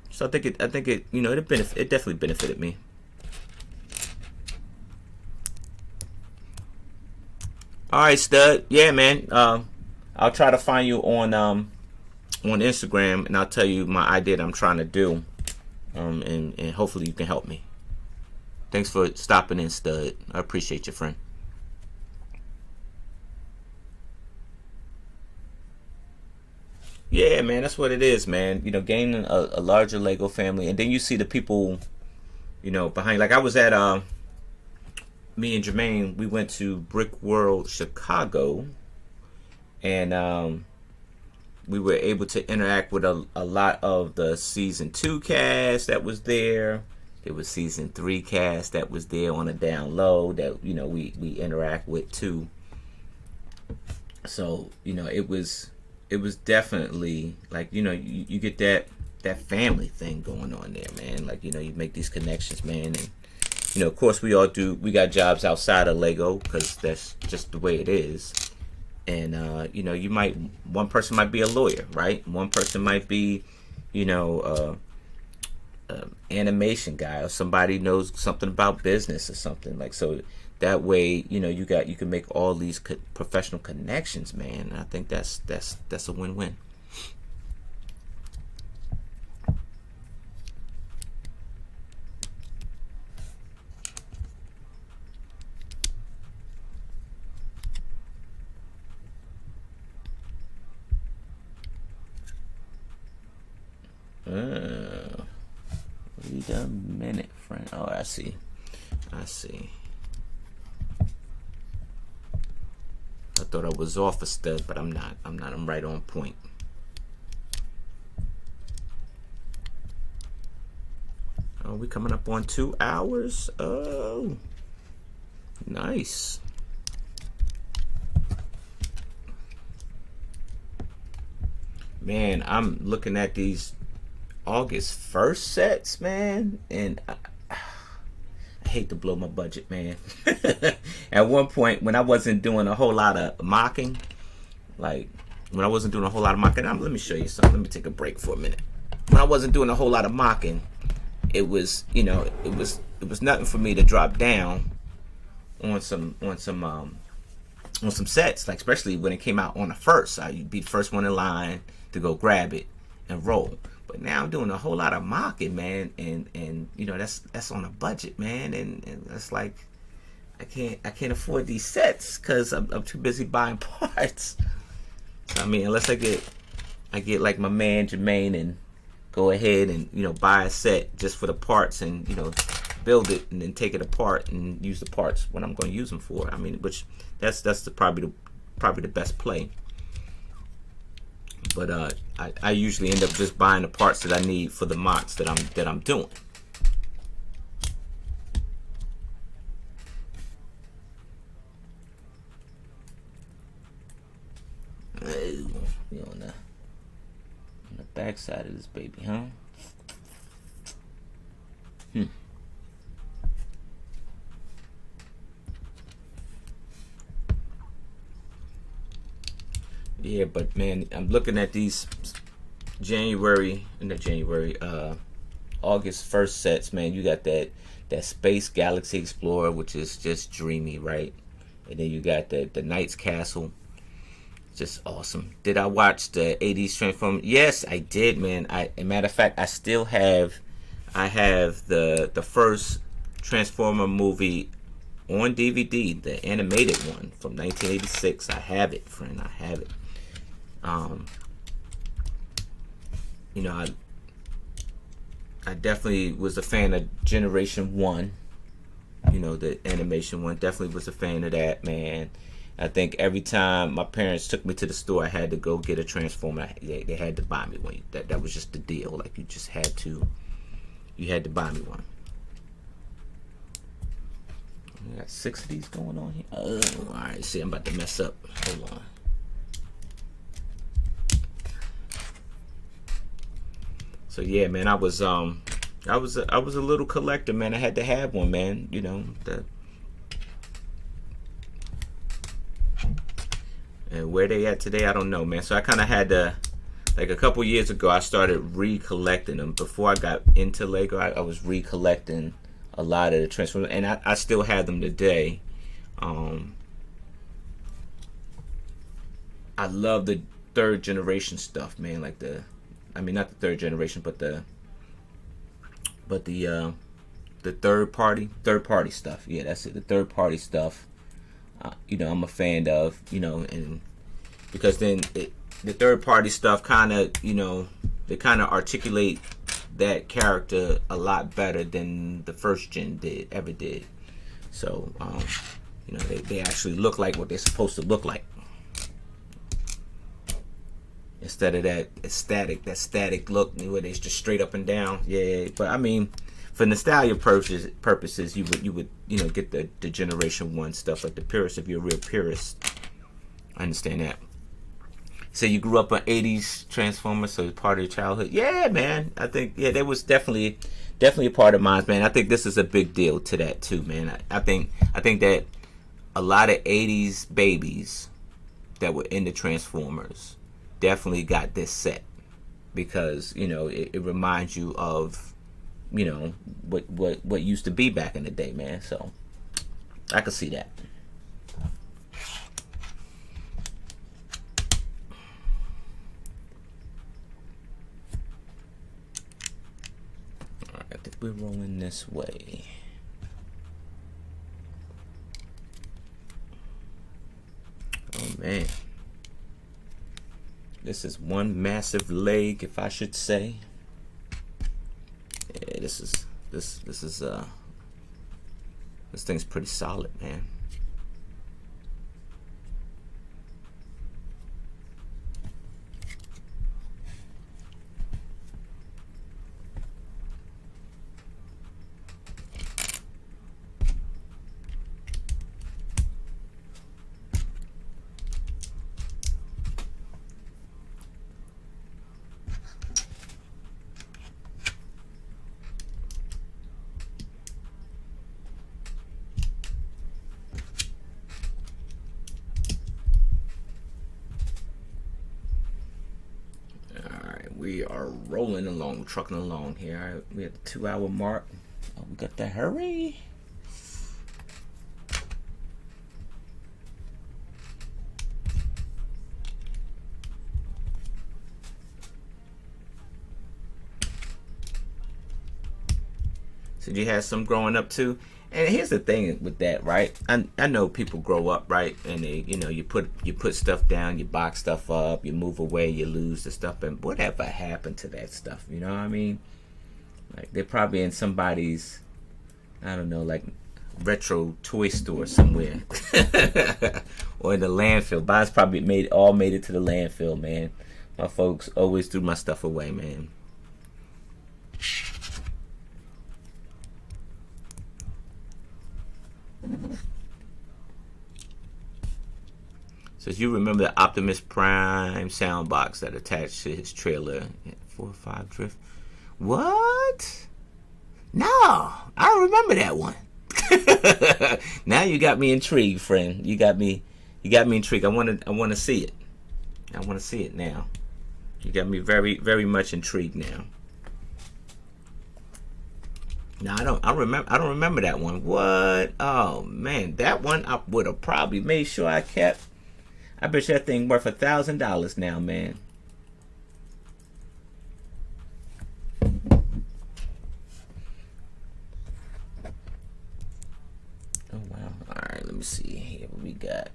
So I think it it definitely benefited me. All right, stud. Yeah, man. I'll try to find you on Instagram, and I'll tell you my idea that I'm trying to do, and hopefully you can help me. Thanks for stopping in, stud. I appreciate you, friend. Yeah, man, that's what it is, man. Gaining a larger Lego family, and then you see the people, behind. Like I was at me and Jermaine, we went to Brick World Chicago, and we were able to interact with a lot of the season 2 cast that was there. There was season 3 cast that was there on a down low that we interact with too. So it was definitely like you get that family thing going on there, man. Like you make these connections, man, and of course we got jobs outside of Lego because that's just the way it is. And one person might be a lawyer, right? One person might be animation guy, or somebody knows something about business or something, like, so that way you can make all these professional connections, man. And I think that's a win-win. Wait a minute, friend. Oh, I see. I thought I was off a stud, but I'm not. I'm right on point. Oh, we coming up on 2 hours. Oh, nice. Man, I'm looking at these August 1st sets, man, and I hate to blow my budget, man. At one point, when I wasn't doing a whole lot of mocking, let me show you something. Let me take a break for a minute. When I wasn't doing a whole lot of mocking, it was nothing for me to drop down on some sets, like especially when it came out on the first. I'd be the first one in line to go grab it and roll. But now I'm doing a whole lot of mocking, man, and that's on a budget, man, and that's like I can't afford these sets because I'm too busy buying parts. So I mean, unless I get like my man Jermaine and go ahead and buy a set just for the parts and build it and then take it apart and use the parts when I'm going to use them for. I mean, which that's probably the best play. But I usually end up just buying the parts that I need for the mocks that I'm doing. We on the back side of this baby, huh? Yeah, but man, I'm looking at these August 1st sets, man. You got that Space Galaxy Explorer, which is just dreamy, right? And then you got the Knight's Castle. Just awesome. Did I watch the 80s Transformers? Yes, I did, man. As a matter of fact, I have the first Transformer movie on DVD, the animated one from 1986. I have it, friend. I have it. You know, I definitely was a fan of Generation 1. You know, the animation one. Definitely was a fan of that, man. I think every time my parents took me to the store, I had to go get a Transformer. They had to buy me one. That was just the deal. Like, you just had to, you had to buy me one. We got 6 of these going on here. Oh, all right. See, I'm about to mess up. Hold on. So yeah, man, I was a little collector, man. I had to have one, man. You know, and where they at today, I don't know, man. So I kind of had to, like, a couple years ago, I started recollecting them. Before I got into Lego, I was recollecting a lot of the Transformers, and I still have them today. I love the 3rd generation stuff, man. Like not the 3rd generation, but the third party stuff. Yeah, that's it. The 3rd party stuff. You know, I'm a fan of. You know, and because then the 3rd party stuff kind of, you know, they kind of articulate that character a lot better than the 1st gen ever did. So, you know, they actually look like what they're supposed to look like, instead of that static look where they're just straight up and down. Yeah, but I mean, for nostalgia purposes, you would you know, get the Generation 1 stuff, like the purist, if you're a real purist. I understand that. So you grew up on 80s Transformers, so it's part of your childhood. Yeah, man. I think, yeah, that was definitely a part of mine, man. I think this is a big deal to that too, man. I think that a lot of 80s babies that were into Transformers definitely got this set, because, you know, it reminds you of, you know, what used to be back in the day, man. So I could see that. Alright, I think we're rolling this way. Oh man, this is one massive leg, if I should say. Yeah, this thing's pretty solid, man. We are rolling along, trucking along here. All right, we at the 2-hour mark. Oh, we got to hurry. So you had some growing up too. And here's the thing with that, right? I know people grow up, right? And they, you know, you put stuff down, you box stuff up, you move away, you lose the stuff, and whatever happened to that stuff, you know what I mean? Like, they're probably in somebody's, I don't know, like retro toy store somewhere, or in the landfill. Mine's probably made it to the landfill, man. My folks always threw my stuff away, man. So you remember the Optimus Prime sound box that attached to his trailer, 4-5 Drift? What? No, I don't remember that one. Now you got me intrigued, friend. You got me intrigued. I want to see it. I want to see it now. You got me very, very much intrigued now. No, I don't. I don't remember that one. What? Oh man, that one I would have probably made sure I kept. I bet you that thing worth $1,000 now, man. Oh wow. All right, let me see here what we got.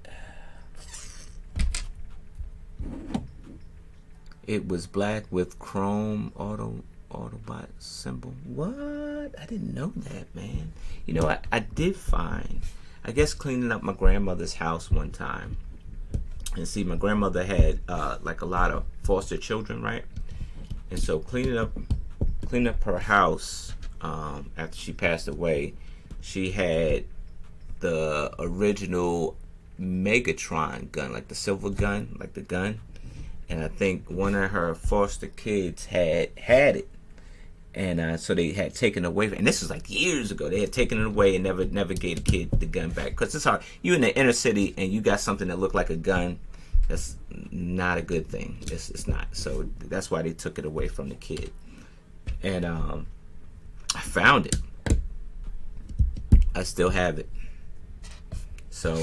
It was black with chrome Autobot symbol. What? I didn't know that, man. You know, I did find, I guess cleaning up my grandmother's house one time. And see, my grandmother had like a lot of foster children, right? And so cleaning up her house after she passed away, she had the original Megatron gun, like the silver gun, like the gun. And I think one of her foster kids had it, and so they had taken away. And this was like years ago. They had taken it away and never gave the kid the gun back, because it's hard. You in the inner city and you got something that looked like a gun. That's not a good thing. It's not. So that's why they took it away from the kid. And I found it. I still have it. So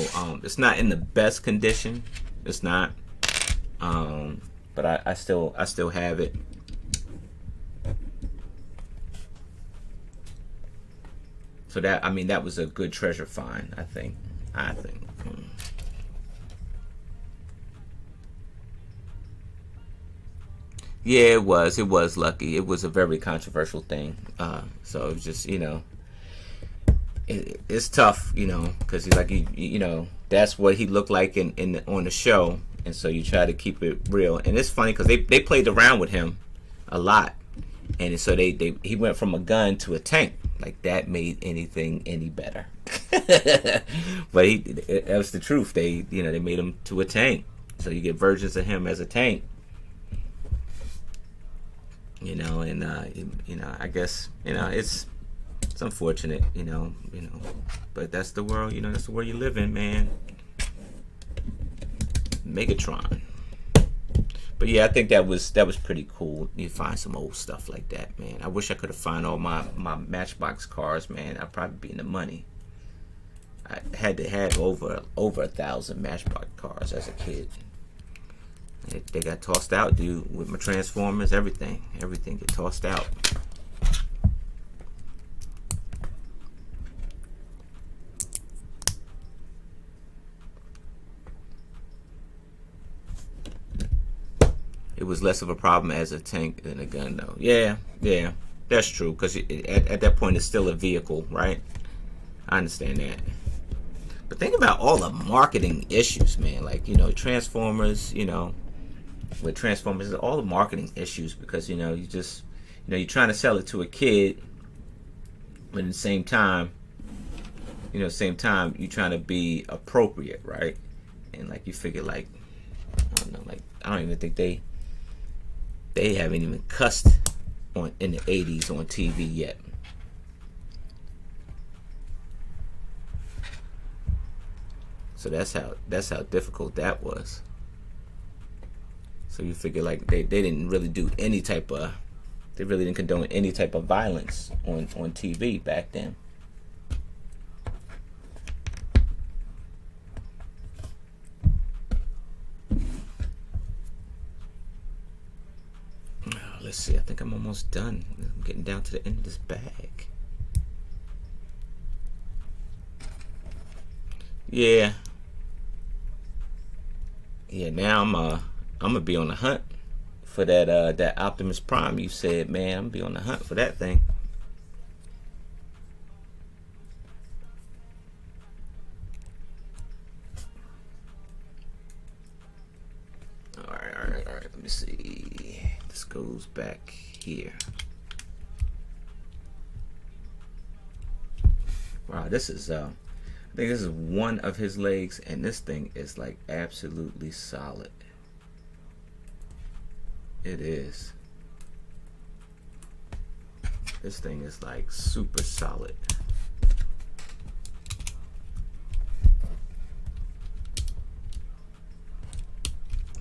it's not in the best condition. It's not. But I still have it. So that, I mean, that was a good treasure find, I think. Yeah, it was lucky. It was a very controversial thing. So it was just, you know, it's tough, you know, because like you know, that's what he looked like on the show. And so you try to keep it real. And it's funny because they played around with him a lot. And so he went from a gun to a tank. Like, that made anything any better. But that was the truth. They made him to a tank. So you get versions of him as a tank. You know, and you know, I guess, you know, it's unfortunate, you know, but that's the world, you know, that's the world you live in, man. Megatron. But yeah, I think that was pretty cool. You find some old stuff like that, man. I wish I could have found all my Matchbox cars, man. I'd probably be in the money. I had to have over 1,000 Matchbox cars as a kid. They got tossed out, dude, with my Transformers, everything get tossed out. It was less of a problem as a tank than a gun, though. Yeah, that's true. Because at that point, it's still a vehicle, right? I understand that. But think about all the marketing issues, man. Like, you know, Transformers, you know, with Transformers, all the marketing issues, because, you know, you're trying to sell it to a kid, but at the same time, you're trying to be appropriate, right? And like, you figure, like, I don't know, like, I don't even think they haven't even cussed in the 80s on TV yet. So that's how difficult that was. So you figure, like, they didn't really do any type of, they really didn't condone any type of violence on TV back then. Let's see, I think I'm almost done. I'm getting down to the end of this bag. Yeah, now I'm gonna be on the hunt for that Optimus Prime you said, man. I'm gonna be on the hunt for that thing. All right. Let me see. This goes back here. Wow, this is I think this is one of his legs, and this thing is like absolutely solid. It is. This thing is like super solid.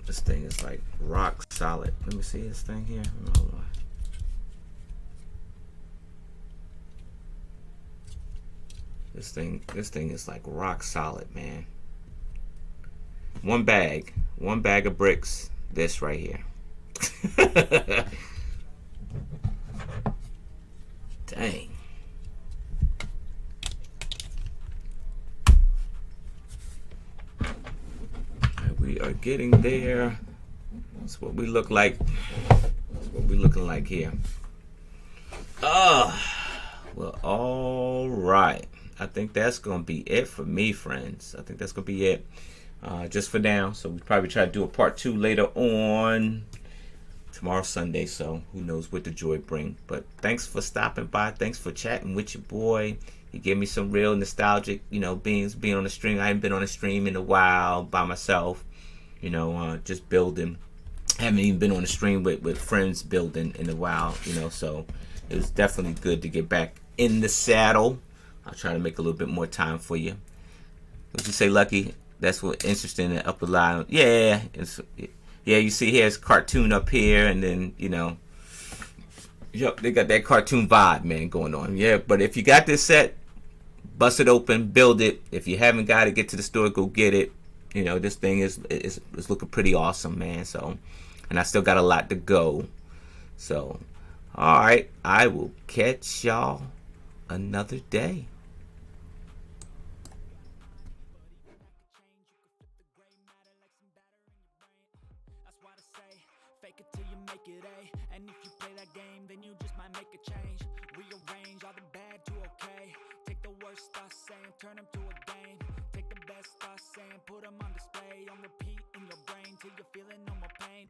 This thing is like rock solid. Let me see this thing here. Hold on. This thing is like rock solid, man. One bag of bricks. This right here. Dang. We are getting there. That's what we look like. That's what we're looking like here. Well, all right. I think that's going to be it for me, friends. I think that's going to be it just for now. So we probably try to do a part 2 later on. Tomorrow's Sunday, so who knows what the joy bring. But thanks for stopping by. Thanks for chatting with your boy. He gave me some real nostalgic, being on the stream. I haven't been on a stream in a while by myself, just building. I haven't even been on a stream with friends building in a while, so it was definitely good to get back in the saddle. I'll try to make a little bit more time for you. What you say, Lucky? That's what interesting in the upper line. Yeah, you see here's cartoon up here, and then yep, they got that cartoon vibe, man, going on. Yeah, but if you got this set, bust it open, build it. If you haven't got it, get to the store, go get it. This thing is looking pretty awesome, man. So, and I still got a lot to go. So, all right, I will catch y'all another day. Fake it till you make it A. And if you play that game, then you just might make a change. Rearrange all the bad to okay. Take the worst thoughts saying, turn them to a game. Take the best thoughts saying, put them on display. On repeat in your brain till you're feeling no more pain.